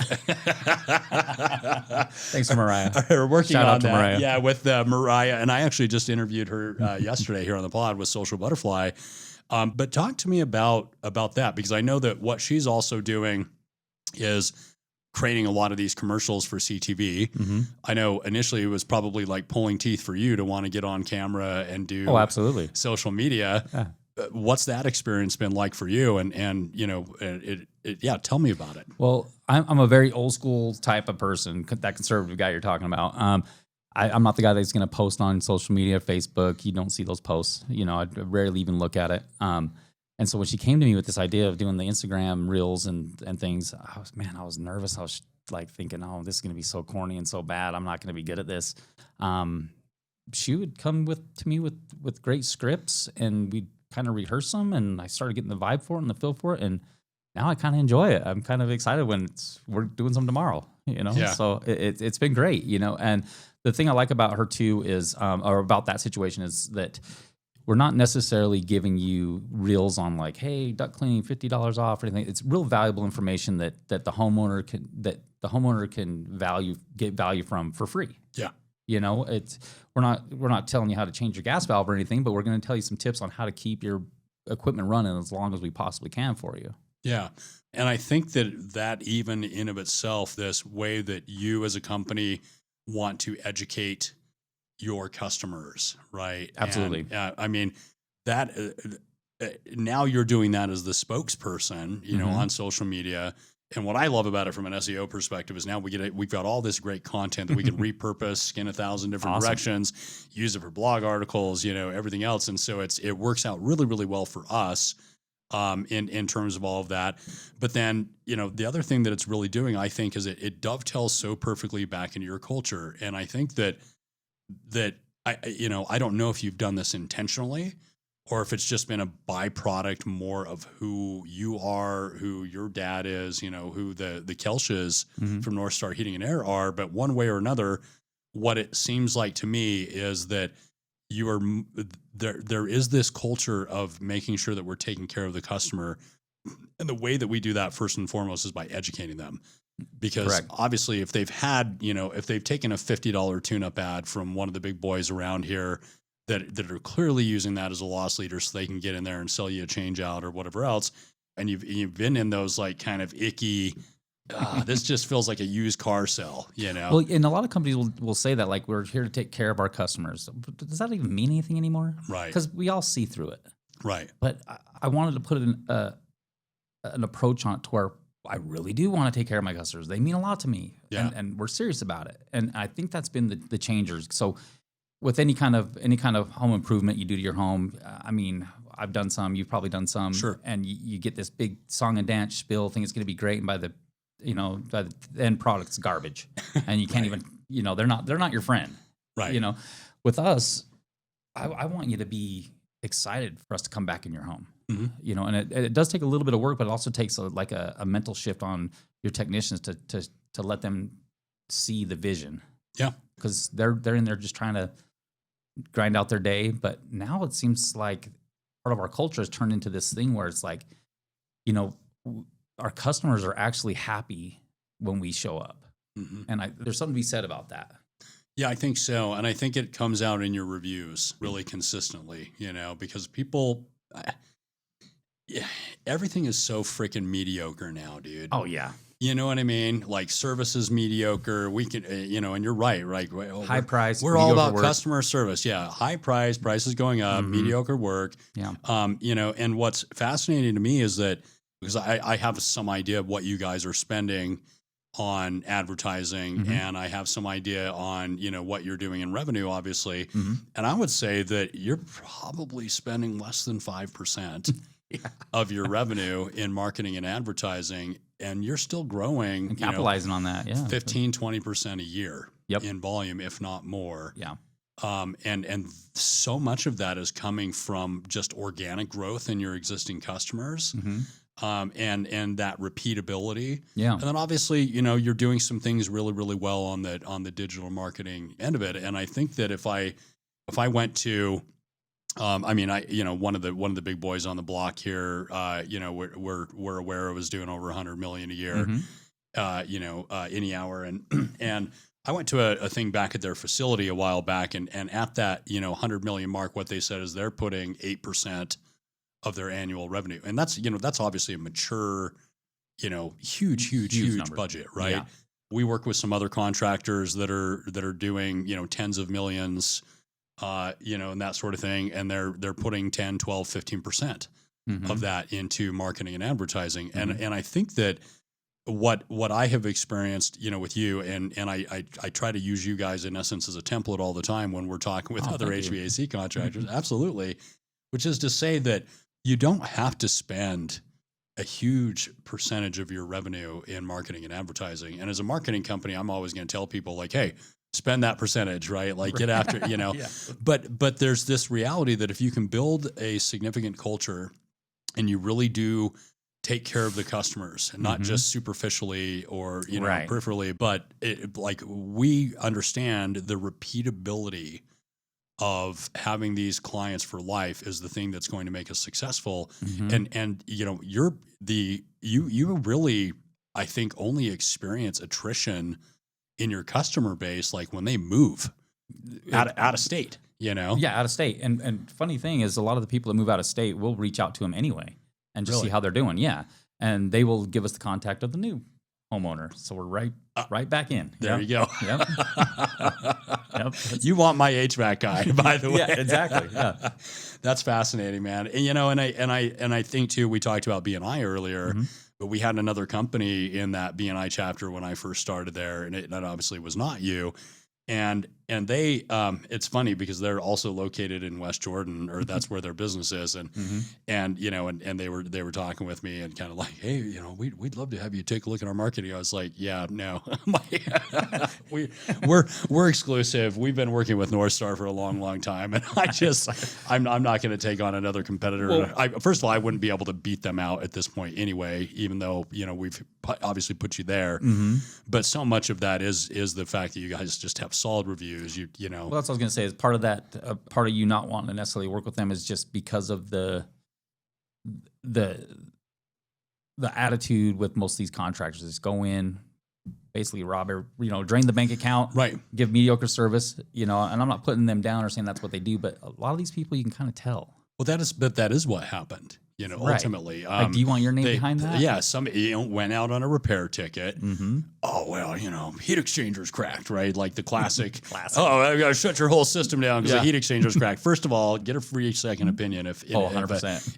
Thanks, Mariah. We're working Shout on out to that. Mariah. Yeah, with Mariah. And I actually just interviewed her yesterday here on the pod with Social Butterfly. But talk to me about that, because I know that what she's also doing is creating a lot of these commercials for CTV. Mm-hmm. I know initially it was probably like pulling teeth for you to want to get on camera and do Oh, absolutely. social media. Yeah. What's that experience been like for you? And tell me about it. Well, I'm a very old school type of person, that conservative guy you're talking about. I'm not the guy that's going to post on social media, Facebook. You don't see those posts. I rarely even look at it. And so when she came to me with this idea of doing the Instagram reels and things, I was nervous. I was like thinking, oh, this is going to be so corny and so bad. I'm not going to be good at this. She would come to me with great scripts, and we'd kind of rehearse them, and I started getting the vibe for it and the feel for it. And now I kind of enjoy it. I'm kind of excited when we're doing some tomorrow, Yeah. So it's been great, And the thing I like about her too is, or about that situation, is that we're not necessarily giving you reels on like, hey, duct cleaning, $50 off or anything. It's real valuable information that the homeowner can get value from for free. Yeah. We're not telling you how to change your gas valve or anything, but we're going to tell you some tips on how to keep your equipment running as long as we possibly can for you. Yeah. And I think that even in of itself, this way that you as a company want to educate your customers, right? Absolutely. And, that now you're doing that as the spokesperson, on social media. And what I love about it from an SEO perspective is now we've got all this great content that we can repurpose, skin 1,000 different directions, use it for blog articles, everything else. And so it works out really, really well for us in terms of all of that. But then, the other thing that it's really doing, I think, is it dovetails so perfectly back into your culture. And I think that I don't know if you've done this intentionally, or if it's just been a byproduct more of who you are, who your dad is, who the Kelsches from North Star Heating and Air are. But one way or another, what it seems like to me is that you are there is this culture of making sure that we're taking care of the customer. And the way that we do that first and foremost is by educating them. Because Correct. Obviously if they've taken a $50 tune-up ad from one of the big boys around here that are clearly using that as a loss leader so they can get in there and sell you a change out or whatever else, and you've been in those like kind of icky, this just feels like a used car sale, Well, and a lot of companies will say that, like, we're here to take care of our customers. But does that even mean anything anymore? Right. Because we all see through it. Right. But I wanted to put an approach on it to where I really do want to take care of my customers. They mean a lot to me, and we're serious about it. And I think that's been the changers. So with any kind of home improvement you do to your home, I've done some. You've probably done some. Sure. And you get this big song and dance spiel, think it's going to be great, and by the end product's garbage, and you can't even they're not your friend. Right. With us, I want you to be excited for us to come back in your home. Mm-hmm. And it does take a little bit of work, but it also takes a mental shift on your technicians to let them see the vision. Yeah. Because they're in there just trying to grind out their day. But now it seems like part of our culture has turned into this thing where it's like, our customers are actually happy when we show up. Mm-hmm. And there's something to be said about that. Yeah, I think so. And I think it comes out in your reviews really consistently, because people, everything is so freaking mediocre now, dude. Oh, yeah. You know what I mean? Like service is mediocre. We can, and you're right. Right. High price. We're all about customer service. Yeah. High price is going up, mediocre work. Yeah. And what's fascinating to me is that, because I have some idea of what you guys are spending on advertising, and I have some idea on, what you're doing in revenue, obviously. And I would say that you're probably spending less than 5% of your revenue in marketing and advertising, and you're still growing and capitalizing on that. Yeah. 15, 20% a year. Yep. in volume, if not more. Yeah. And so much of that is coming from just organic growth in your existing customers. Mm-hmm. And that repeatability. Yeah. And then obviously, you're doing some things really, really well on the digital marketing end of it. And I think that if I went to, one of the big boys on the block here, we're aware it was doing over 100 million a year, any hour. And I went to a thing back at their facility a while back, and at that, 100 million mark, what they said is they're putting 8% of their annual revenue. And that's obviously a mature, huge budget, right? Yeah. We work with some other contractors that are doing, tens of millions, and that sort of thing. And they're putting 10, 12, 15% of that into marketing and advertising. And I think that what I have experienced, with you, and I try to use you guys in essence as a template all the time when we're talking with other HVAC contractors, absolutely, which is to say that you don't have to spend a huge percentage of your revenue in marketing and advertising. And as a marketing company, I'm always going to tell people like, hey, spend that percentage, right? Like get after, Yeah. But there's this reality that if you can build a significant culture and you really do take care of the customers and not just superficially or, peripherally, but we understand the repeatability of having these clients for life is the thing that's going to make us successful. And you really, I think, only experience attrition in your customer base like when they move out of state, Yeah, out of state. And funny thing is, a lot of the people that move out of state will reach out to them anyway and just see how they're doing. Yeah. And they will give us the contact of the new homeowner. So we're right back in. There you go. Yep. You want my HVAC guy, by the way. Yeah, exactly. Yeah. That's fascinating, man. And I think too, we talked about BNI earlier, but we had another company in that BNI chapter when I first started there, and that obviously was not you. And they, it's funny because they're also located in West Jordan, or that's where their business is. And they were talking with me and kind of like, hey, we'd love to have you take a look at our marketing. I was like, yeah, no, we're exclusive. We've been working with North Star for a long, long time. And I'm not going to take on another competitor. Well, first of all, I wouldn't be able to beat them out at this point anyway, even though, we've obviously put you there, but so much of that is the fact that you guys just have solid reviews. Well, that's what I was going to say. Is part of that, part of you not wanting to necessarily work with them is just because of the attitude with most of these contractors. Is go in, basically rob, drain the bank account, right? Give mediocre service, and I'm not putting them down or saying that's what they do, but a lot of these people you can kind of tell. Well, that is what happened. Ultimately. Do you want your name behind that? Yeah, somebody went out on a repair ticket. Oh, well, heat exchanger's cracked, right? Like the classic. Oh, I got to shut your whole system down because the heat exchanger's cracked. First of all, get a free second opinion if 100%.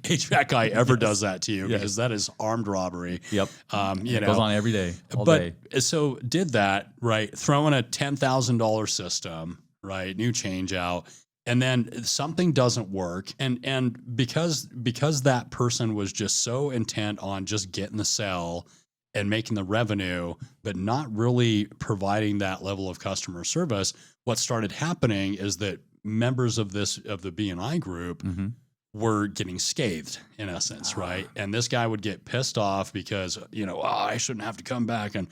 HVAC guy ever does that to you, because that is armed robbery. Yep. It goes on every day, all day. So did that, right? Throw in a $10,000 system, right? New change out. And then something doesn't work. And because that person was just so intent on just getting the sell and making the revenue, but not really providing that level of customer service, what started happening is that members of the BNI group were getting scathed in essence, right? And this guy would get pissed off because, I shouldn't have to come back, and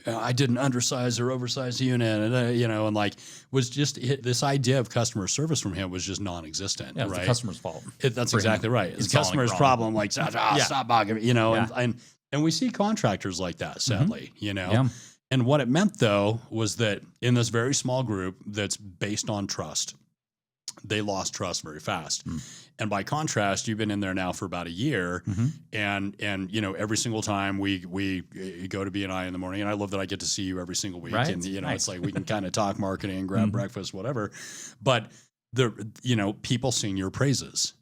I didn't undersize or oversize the unit, and was just this idea of customer service from him was just non-existent. Yeah, it's right? the customer's fault. That's exactly right. It's the customer's problem. Like, stop bogging me, and we see contractors like that, sadly, Yeah. And what it meant though was that in this very small group that's based on trust, they lost trust very fast. And by contrast, you've been in there now for about a year, and every single time we go to BNI in the morning, and I love that I get to see you every single week, right? And Nice. It's like we can kind of talk marketing and grab breakfast, whatever. But people sing your praises,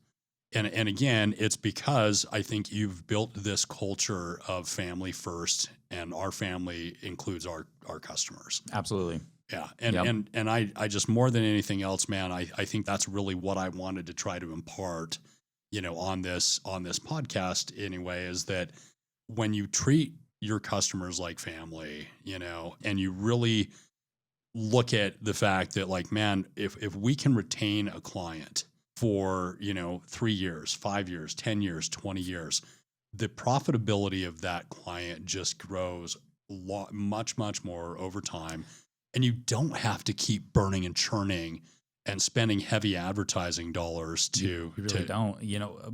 and again, it's because I think you've built this culture of family first, and our family includes our customers. Absolutely. Yeah. And I just, more than anything else, man, I think that's really what I wanted to try to impart, on this podcast anyway, is that when you treat your customers like family, and you really look at the fact that like, man, if we can retain a client for, 3 years, 5 years, 10 years, 20 years, the profitability of that client just grows much, much more over time. And you don't have to keep burning and churning and spending heavy advertising dollars to. You really don't.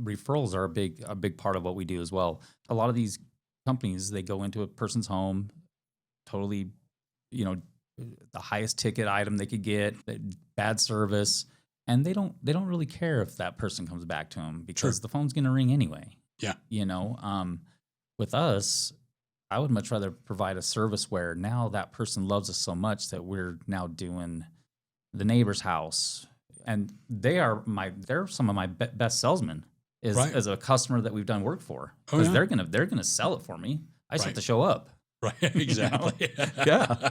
Referrals are a big part of what we do as well. A lot of these companies, they go into a person's home, totally, the highest ticket item they could get, bad service, and they don't really care if that person comes back to them because the phone's going to ring anyway. Yeah. With us, I would much rather provide a service where now that person loves us so much that we're now doing the neighbor's house, and they're some of my best salesmen as a customer that we've done work for, because they're gonna sell it for me. I just have to show up. Right. Exactly. Yeah.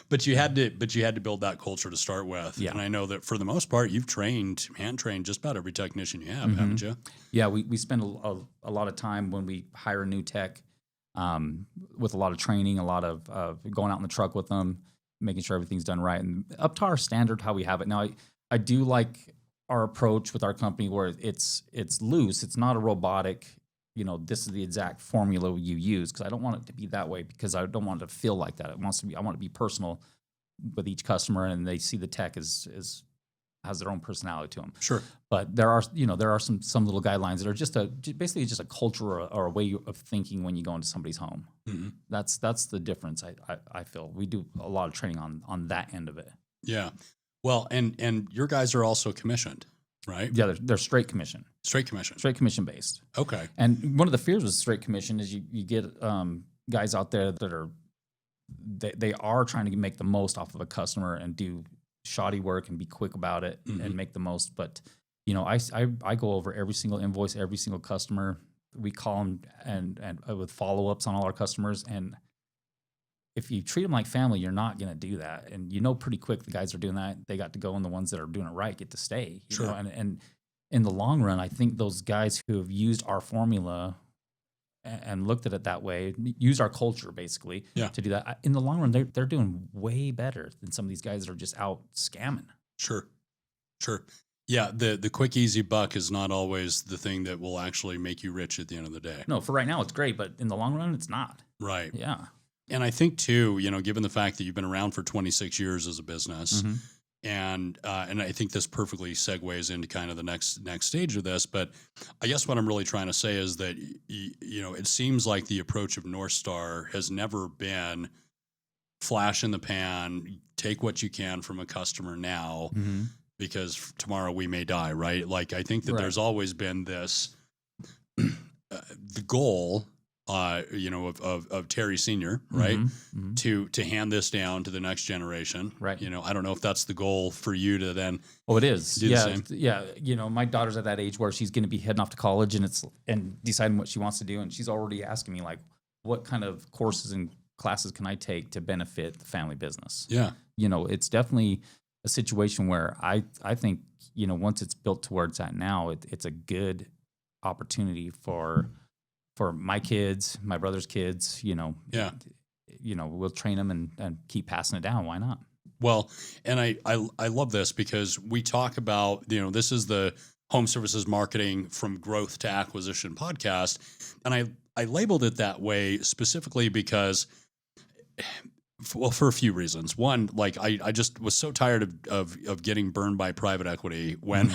But you had to build that culture to start with. Yeah. And I know that for the most part, you've hand trained just about every technician you have, haven't you? Yeah. We spend a lot of time when we hire a new tech, with a lot of training, a lot of going out in the truck with them, making sure everything's done right and up to our standard, how we have it. Now, I do like our approach with our company where it's loose. It's not a robotic, this is the exact formula you use, because I don't want it to be that way, because I don't want it to feel like that. I want it to be personal with each customer, and they see the tech has their own personality to them. Sure. But there are some little guidelines that are basically just a culture or a way of thinking when you go into somebody's home. Mm-hmm. That's the difference. I feel we do a lot of training on that end of it. Yeah. Well, and your guys are also commissioned, right? Yeah, they're straight commission. Straight commission. Straight commission based. Okay. And one of the fears with straight commission is you get guys out there that they are trying to make the most off of a customer and do shoddy work and be quick about it and make the most. But, I go over every single invoice, every single customer. We call them and with follow-ups on all our customers. And if you treat them like family, you're not going to do that. And pretty quick the guys are doing that. They got to go, and the ones that are doing it right get to stay. Sure. And in the long run, I think those guys who have used our formula and looked at it that way, use our culture basically to do that. In the long run, they're doing way better than some of these guys that are just out scamming. Sure. Yeah, the quick, easy buck is not always the thing that will actually make you rich at the end of the day. No, for right now it's great, but in the long run, it's not. Right. Yeah. And I think too, given the fact that you've been around for 26 years as a business, and I think this perfectly segues into kind of the next stage of this. But I guess what I'm really trying to say is that it seems like the approach of North Star has never been flash in the pan, take what you can from a customer now, because tomorrow we may die, right? Like I think that there's always been this the goal. Of Terry Senior, right? To hand this down to the next generation, right? I don't know if that's the goal for you to then. Oh, it is. Do the same. Yeah. My daughter's at that age where she's going to be heading off to college and deciding what she wants to do, and she's already asking me like, what kind of courses and classes can I take to benefit the family business? Yeah. It's definitely a situation where I think once it's built to where it's at now, it's a good opportunity for my kids, my brother's kids, we'll train them and keep passing it down. Why not? Well, and I love this because we talk about, this is the Home Services Marketing from Growth to Acquisition podcast. And I labeled it that way specifically because, for a few reasons. One, like I just was so tired of getting burned by private equity when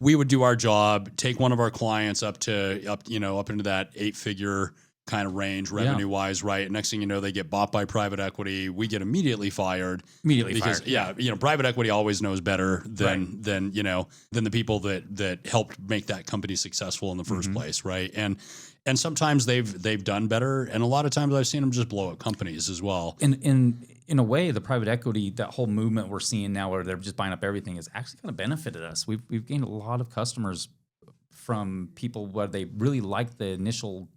we would do our job, take one of our clients up into that 8-figure kind of range revenue wise, right? Next thing you know, they get bought by private equity. We get immediately fired. Private equity always knows better than the people that helped make that company successful in the first place, right? And sometimes they've done better, and a lot of times I've seen them just blow up companies as well. In a way, the private equity, that whole movement we're seeing now, where they're just buying up everything, is actually kind of benefited us. We've gained a lot of customers from people where they really liked the initial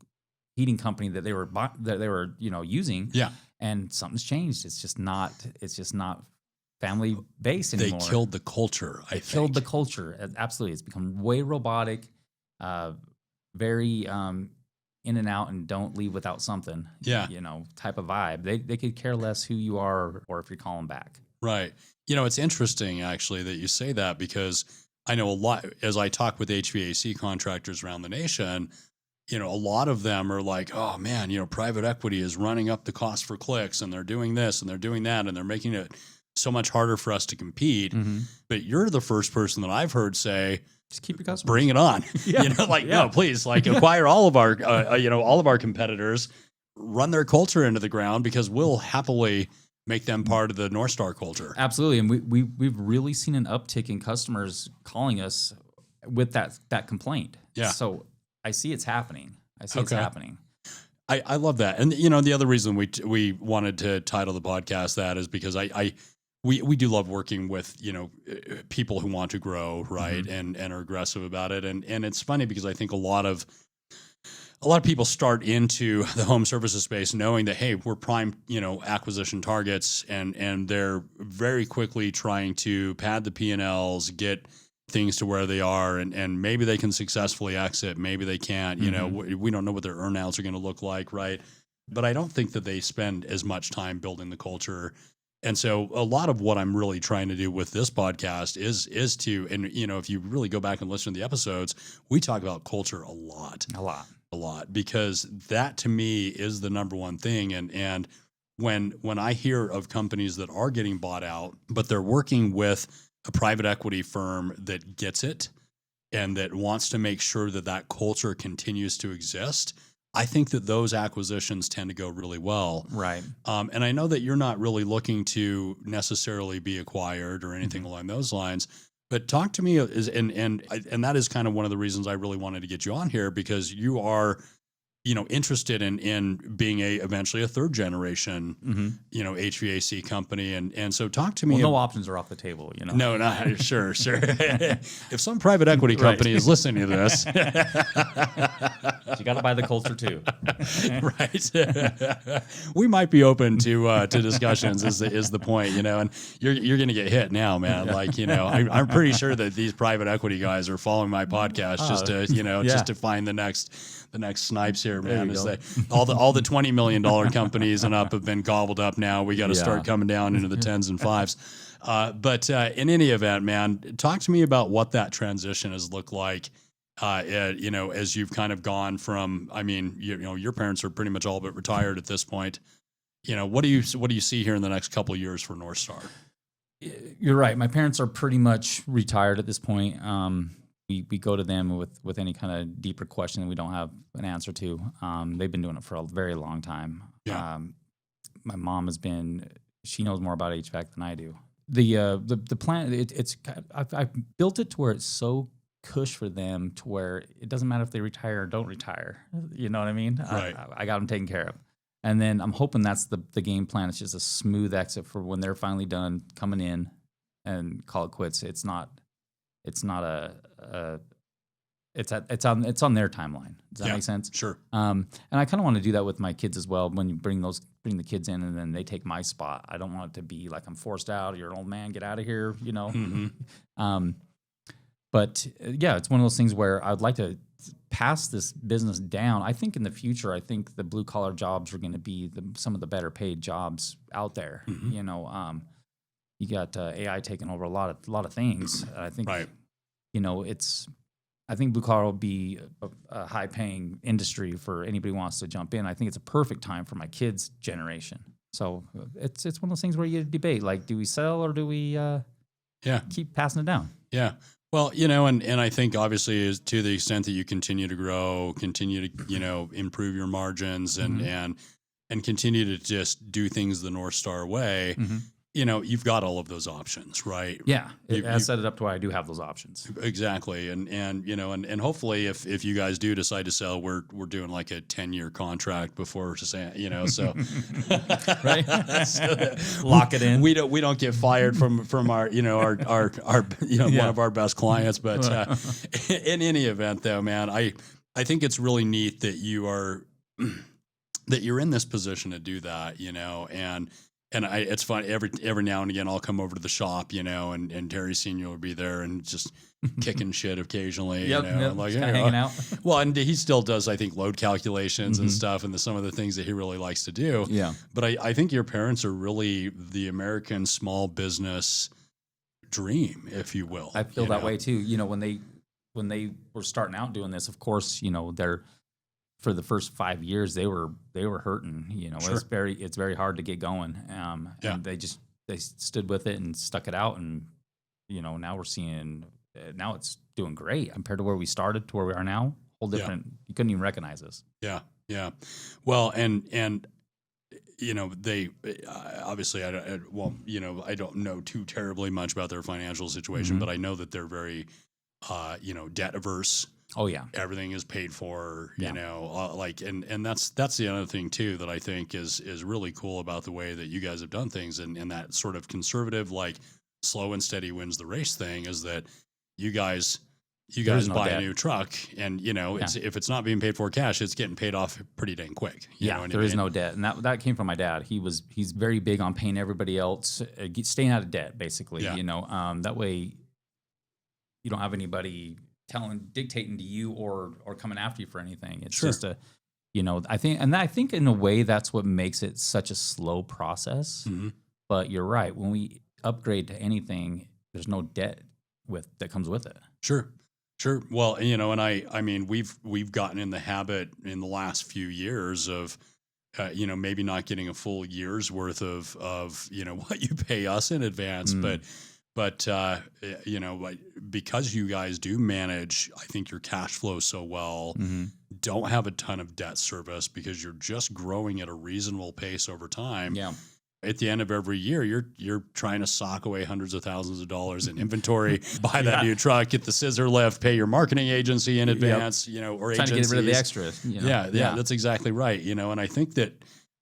heating company that they were using. Yeah, and something's changed. It's just not family based anymore. They killed the culture. I think killed the culture. Absolutely, it's become way robotic. Very in and out and don't leave without something. Yeah. Type of vibe. They could care less who you are or if you're calling back. Right. It's interesting actually that you say that, because I know a lot, as I talk with HVAC contractors around the nation, a lot of them are like, oh man, private equity is running up the cost for clicks, and they're doing this and they're doing that, and they're making it so much harder for us to compete. Mm-hmm. But you're the first person that I've heard say, just keep your customers. Bring it on. No, please, acquire all of our, all of our competitors, run their culture into the ground, because we'll happily make them part of the North Star culture. Absolutely. And we've really seen an uptick in customers calling us with that complaint. Yeah. So I see it's happening. It's happening. I love that. And, the other reason we wanted to title the podcast that is because we do love working with, people who want to grow, right. Mm-hmm. And are aggressive about it. And it's funny because I think a lot of people start into the home services space knowing that, hey, we're prime, acquisition targets, and they're very quickly trying to pad the P&Ls, get things to where they are, and maybe they can successfully exit, maybe they can't. Mm-hmm. We don't know what their earnouts are going to look like, right? But I don't think that they spend as much time building the culture. And so a lot of what I'm really trying to do with this podcast is to, and if you really go back and listen to the episodes, we talk about culture a lot, because that to me is the number one thing. And when I hear of companies that are getting bought out, but they're working with a private equity firm that gets it and that wants to make sure that culture continues to exist, I think that those acquisitions tend to go really well. Right. And I know that you're not really looking to necessarily be acquired or anything along those lines, but talk to me, and that is kind of one of the reasons I really wanted to get you on here, because you are, interested in being eventually a third generation, HVAC company. And so talk to me. Well, no options are off the table, No, not sure. If some private equity company is listening to this, you got to buy the culture too. Right. We might be open to discussions is the point, and you're going to get hit now, man. I'm pretty sure that these private equity guys are following my podcast just to find the next Snipes here, man. Is that all the $20 million companies and up have been gobbled up now. We got to start coming down into the tens and fives. But in any event, man, talk to me about what that transition has looked like. As you've kind of gone from, your parents are pretty much all but retired at this point. What do you see here in the next couple of years for North Star? You're right. My parents are pretty much retired at this point. We go to them with any kind of deeper question that we don't have an answer to. They've been doing it for a very long time. Yeah. My mom she knows more about HVAC than I do. The plan, I've built it to where it's so cush for them to where it doesn't matter if they retire or don't retire. You know what I mean? Right. I got them taken care of. And then I'm hoping that's the game plan. It's just a smooth exit for when they're finally done coming in and call it quits. It's on their timeline. Does that make sense? Sure. And I kind of want to do that with my kids as well. When you bring the kids in and then they take my spot, I don't want it to be like I'm forced out. You're an old man, get out of here. Mm-hmm. But it's one of those things where I'd like to pass this business down. I think in the future, the blue collar jobs are going to be some of the better paid jobs out there. Mm-hmm. You got AI taking over a lot of things. I think, right. I think blue collar will be a high paying industry for anybody who wants to jump in. I think it's a perfect time for my kids' generation. So it's one of those things where you debate, like, do we sell or do we keep passing it down? Yeah. Well, and I think obviously is to the extent that you continue to grow, continue to, improve your margins and continue to just do things the North Star way, you've got all of those options, right? Yeah. I set it up to where I do have those options. Exactly. And hopefully if you guys do decide to sell, we're doing like a 10-year contract before saying, so right. Lock it in. We don't get fired from our, our one of our best clients, but in any event though, man, I think it's really neat that you're in this position to do that, And it's fun every now and again I'll come over to the shop, and Terry Senior will be there and just kicking shit occasionally. Yep, I'm like, just kinda hanging out. Well, and he still does, I think, load calculations and stuff, and some of the things that he really likes to do. Yeah. But I think your parents are really the American small business dream, if you will. I feel that way too. When they were starting out doing this, of course, they're for the first 5 years they were hurting. Sure. It's very hard to get going. And they stood with it and stuck it out, and now we're seeing now it's doing great compared to where we started to where we are now. Whole different. You couldn't even recognize us. Yeah. Well, and they obviously I don't know too terribly much about their financial situation, but I know that they're very debt averse. Oh yeah, everything is paid for. Yeah. And that's the other thing too that I think is really cool about the way that you guys have done things, and that sort of conservative, like slow and steady wins the race thing, is that you guys buy a new truck, and if it's not being paid for cash, it's getting paid off pretty dang quick. There is no debt, and that came from my dad. He's very big on paying everybody else, staying out of debt, basically. Yeah. That way you don't have anybody dictating to you or coming after you for anything. It's just I think in a way that's what makes it such a slow process. Mm-hmm. But you're right. When we upgrade to anything, there's no debt that comes with it. Sure. Well, and I mean, we've gotten in the habit in the last few years of, maybe not getting a full year's worth of what you pay us in advance, but because you guys do manage, I think, your cash flow so well, don't have a ton of debt service because you're just growing at a reasonable pace over time. Yeah. At the end of every year, you're trying to sock away hundreds of thousands of dollars in inventory, buy that new truck, get the scissor lift, pay your marketing agency in advance, or trying to get rid of the extra. Yeah, that's exactly right. And I think that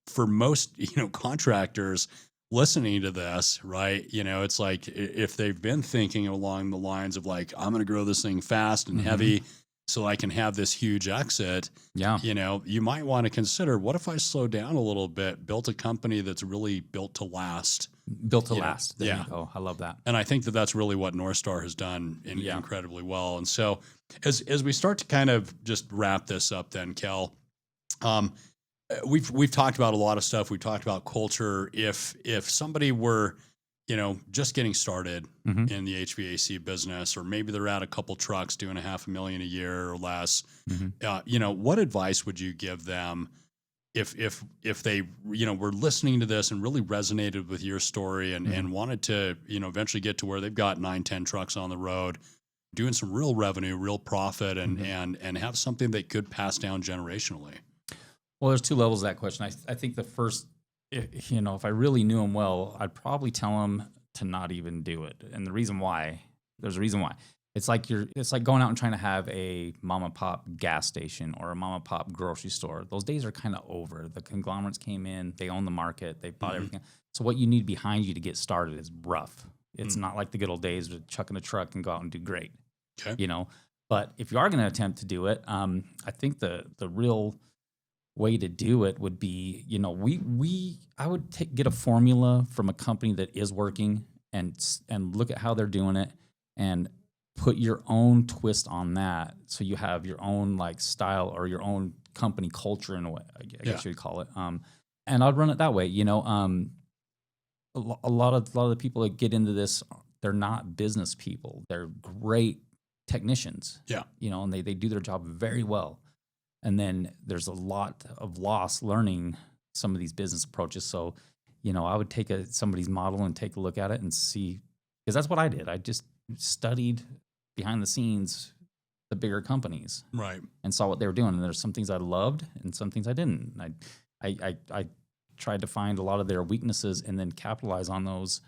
for most, contractors listening to this, right, it's like if they've been thinking along the lines of like, I'm going to grow this thing fast and heavy so I can have this huge exit. Yeah. You might want to consider, what if I slow down a little bit, built a company that's really built to last? Built to last. There yeah. you go. I love that. And I think that that's really what North Star has done incredibly well. And so as we start to kind of just wrap this up then, Kel, we've talked about a lot of stuff. We talked about culture. If somebody were, just getting started in the HVAC business, or maybe they're at a couple trucks doing $500,000 a year or less, what advice would you give them if they, were listening to this and really resonated with your story and wanted to, eventually get to where they've got 9-10 trucks on the road, doing some real revenue, real profit, and have something that could pass down generationally? Well, there's two levels of that question. I think the first, if I really knew them well, I'd probably tell them to not even do it. And there's a reason why. It's like going out and trying to have a mom and pop gas station or a mom and pop grocery store. Those days are kind of over. The conglomerates came in, they own the market, they bought everything. So what you need behind you to get started is rough. It's not like the good old days of chucking a truck and go out and do great. Okay. But if you are going to attempt to do it, I think the real way to do it would be, I would get a formula from a company that is working and look at how they're doing it and put your own twist on that. So you have your own like style or your own company culture in a way, I guess you would call it. And I'd run it that way. A lot of the people that get into this, they're not business people. They're great technicians. Yeah. And they do their job very well. And then there's a lot of loss learning some of these business approaches. So, I would take somebody's model and take a look at it and see, because that's what I did. I just studied behind the scenes the bigger companies, right, and saw what they were doing. And there's some things I loved and some things I didn't. I tried to find a lot of their weaknesses and then capitalize on those.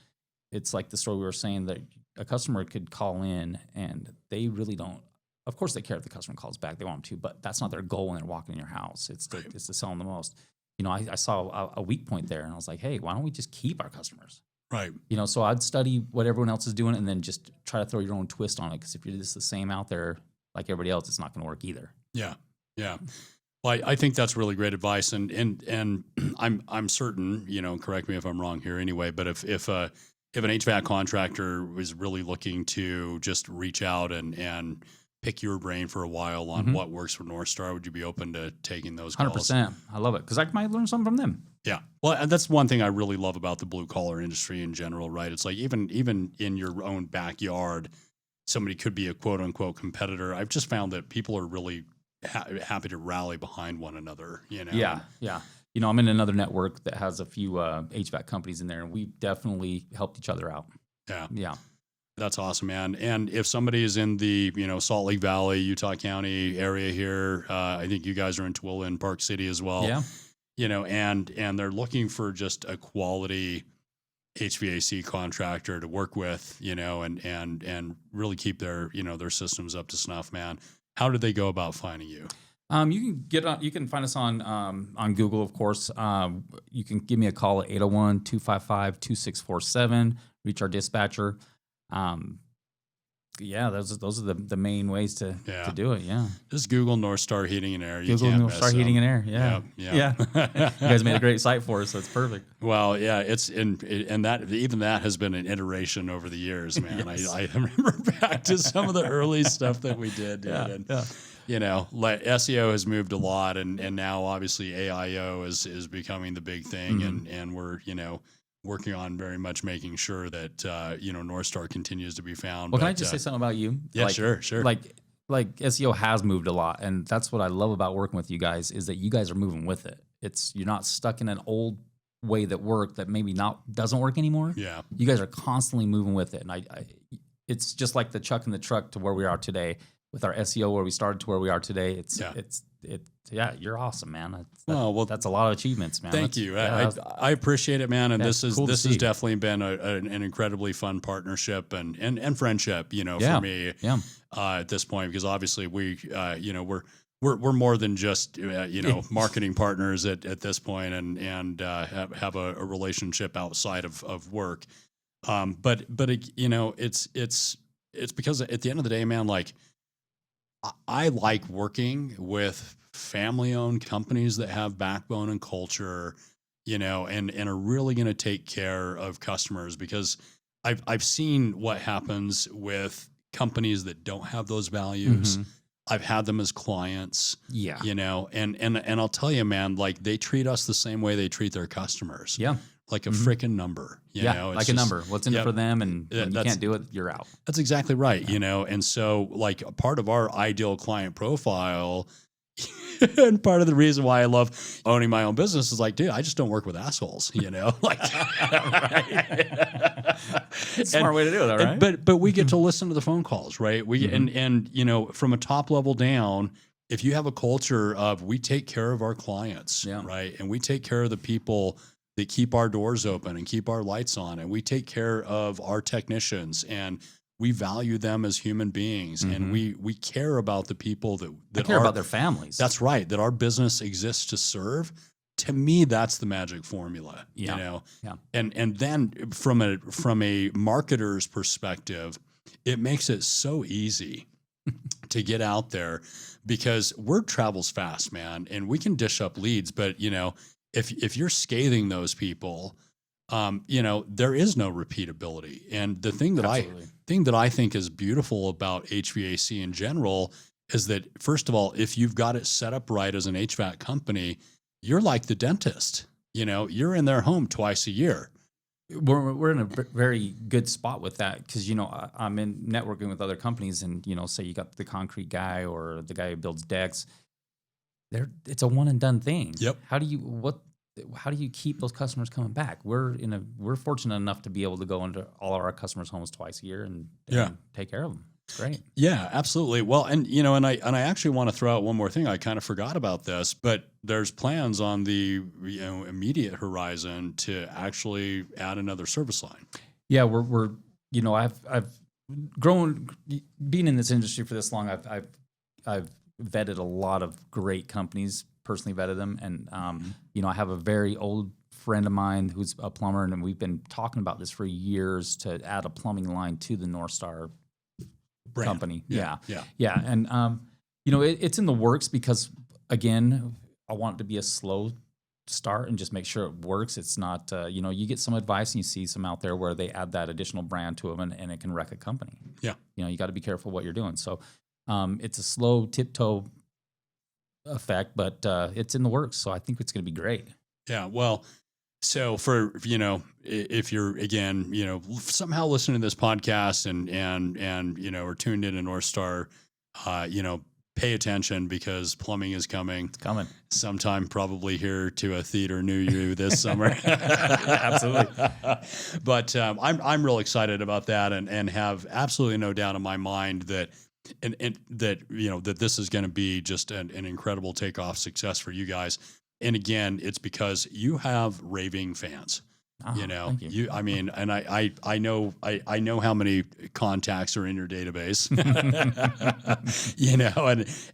It's like the story we were saying that a customer could call in and they really don't. Of course, they care if the customer calls back. They want them to, but that's not their goal when they're walking in your house. It's to sell them the most. I saw a weak point there, and I was like, hey, why don't we just keep our customers? Right. So I'd study what everyone else is doing and then just try to throw your own twist on it. Because if you're just the same out there like everybody else, it's not going to work either. Yeah. Yeah. Well, I think that's really great advice, and I'm certain, correct me if I'm wrong here anyway, but if an HVAC contractor was really looking to just reach out and pick your brain for a while on what works for North Star, would you be open to taking those calls? 100%. I love it because I might learn something from them. Yeah. Well, and that's one thing I really love about the blue collar industry in general, right? It's like even in your own backyard, somebody could be a quote unquote competitor. I've just found that people are really happy to rally behind one another, Yeah. Yeah. I'm in another network that has a few HVAC companies in there, and we definitely helped each other out. Yeah. Yeah. That's awesome, man. And if somebody is in the, Salt Lake Valley, Utah County area here, I think you guys are in Tooele and Park City as well. Yeah. And they're looking for just a quality HVAC contractor to work with, and really keep their, their systems up to snuff, man. How do they go about finding you? You can find us on Google, of course. You can give me a call at 801-255-2647, reach our dispatcher. Those are the main ways to do it. Yeah. Just Google North Star Heating and Air. Google North Star Heating and Air. Yeah. Yeah. You guys made a great site for us, so it's perfect. Well, yeah, and that has been an iteration over the years, man. Yes. I remember back to some of the early stuff that we did, dude. Like SEO has moved a lot, and now obviously AIO is becoming the big thing, and we're working on very much making sure that North Star continues to be found. Well, can I just say something about you? Yeah, sure. Like SEO has moved a lot, and that's what I love about working with you guys is that you guys are moving with it. You're not stuck in an old way that worked that maybe doesn't work anymore. Yeah, you guys are constantly moving with it, and it's just like the chuck in the truck to where we are today. With our SEO, where we started to where we are today, you're awesome, man. That's a lot of achievements, man. Thank you. I appreciate it, man. And this has definitely been an incredibly fun partnership and friendship, for me at this point, because obviously we're more than just marketing partners at this point, and have a relationship outside of work. But it's because at the end of the day, man, like, I like working with family-owned companies that have backbone and culture, and are really going to take care of customers, because I've seen what happens with companies that don't have those values. I've had them as clients, and I'll tell you, man, like, they treat us the same way they treat their customers. Yeah. Like a freaking number, like a number. What's in it for them, and when you can't do it, you're out. That's exactly right, And so, like, a part of our ideal client profile, and part of the reason why I love owning my own business is like, dude, I just don't work with assholes, Like, It's a smart way to do it, right? But we get to listen to the phone calls, right? And from a top level down, if you have a culture of we take care of our clients, right, and we take care of the people that keep our doors open and keep our lights on, and we take care of our technicians, and we value them as human beings, and we care about the people that care about their families. That's right. That our business exists to serve. To me, that's the magic formula. And then from a marketer's perspective, it makes it so easy to get out there, because word travels fast, man, and we can dish up leads, but if you're scathing those people, there is no repeatability. And the thing that I think is beautiful about HVAC in general is that, first of all, if you've got it set up right as an HVAC company, you're like the dentist. You're in their home twice a year. We're in a very good spot with that, because I'm in networking with other companies, and say you got the concrete guy or the guy who builds decks. It's a one and done thing. Yep. How do you keep those customers coming back? We're fortunate enough to be able to go into all of our customers' homes twice a year and take care of them. It's great. Yeah, absolutely. Well, and I actually want to throw out one more thing. I kind of forgot about this, but there's plans on the immediate horizon to actually add another service line. Yeah, we're I've grown being in this industry for this long. I've vetted a lot of great companies, personally vetted them. And, I have a very old friend of mine who's a plumber, and we've been talking about this for years to add a plumbing line to the North Star brand. Company. Yeah. And, it's in the works because, again, I want it to be a slow start and just make sure it works. It's not, you get some advice and you see some out there where they add that additional brand to them and it can wreck a company. Yeah. You got to be careful what you're doing. So it's a slow tiptoe effect, but it's in the works. So I think it's going to be great. Yeah. Well, so for, if you're, again, somehow listening to this podcast and are tuned in to North Star, pay attention because plumbing is coming. It's coming. Sometime probably here to a theater near you this summer. Absolutely. But I'm real excited about that and have absolutely no doubt in my mind that that this is going to be just an incredible takeoff success for you guys. And again, it's because you have raving fans. Thank you. I mean, and I know how many contacts are in your database,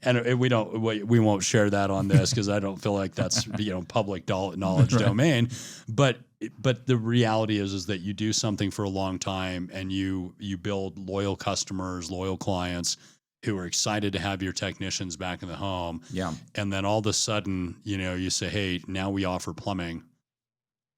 and we won't share that on this because I don't feel like that's, public knowledge domain, but the reality is that you do something for a long time and you build loyal customers, loyal clients who are excited to have your technicians back in the home. Yeah. And then all of a sudden, you say, hey, now we offer plumbing.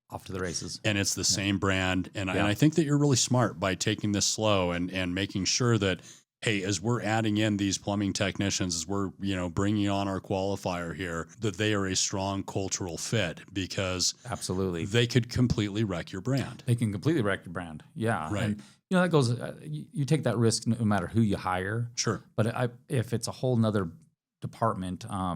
Off to the races. And it's the same brand. And I think that you're really smart by taking this slow and making sure that, hey, as we're adding in these plumbing technicians, as we're, bringing on our qualifier here, that they are a strong cultural fit because absolutely they could completely wreck your brand. They can completely wreck your brand. Yeah. Right. And, that goes, you take that risk no matter who you hire. Sure. But if it's a whole nother department, I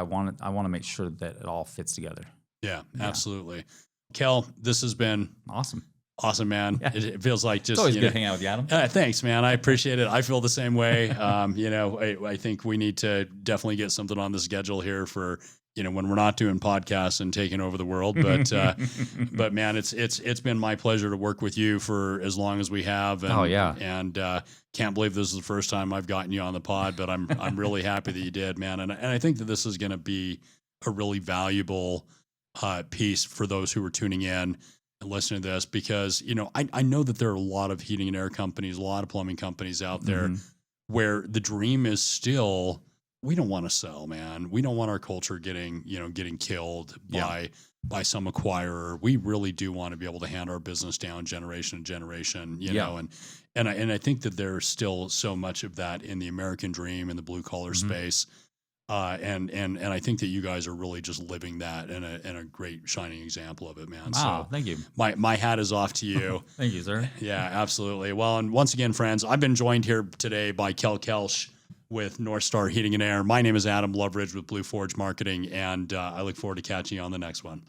want to make sure that it all fits together. Yeah, absolutely. Kel, this has been awesome, man. Yeah. It feels like just it's always good hanging out with you, Adam. Thanks, man. I appreciate it. I feel the same way. I think we need to definitely get something on the schedule here for when we're not doing podcasts and taking over the world. But but man, it's been my pleasure to work with you for as long as we have. And, and can't believe this is the first time I've gotten you on the pod. But I'm really happy that you did, man. And I think that this is going to be a really valuable piece for those who are tuning in and listening to this, because, I know that there are a lot of heating and air companies, a lot of plumbing companies out there where the dream is still, we don't want to sell, man. We don't want our culture getting killed by some acquirer. We really do want to be able to hand our business down generation to generation, and I think that there's still so much of that in the American dream in the blue collar space. And I think that you guys are really just living that and a great shining example of it, man. Wow, so thank you. My hat is off to you. Thank you, sir. Yeah, absolutely. Well, and once again, friends, I've been joined here today by Kel Kelsch with North Star Heating and Air. My name is Adam Loveridge with Blue Forge Marketing, and I look forward to catching you on the next one.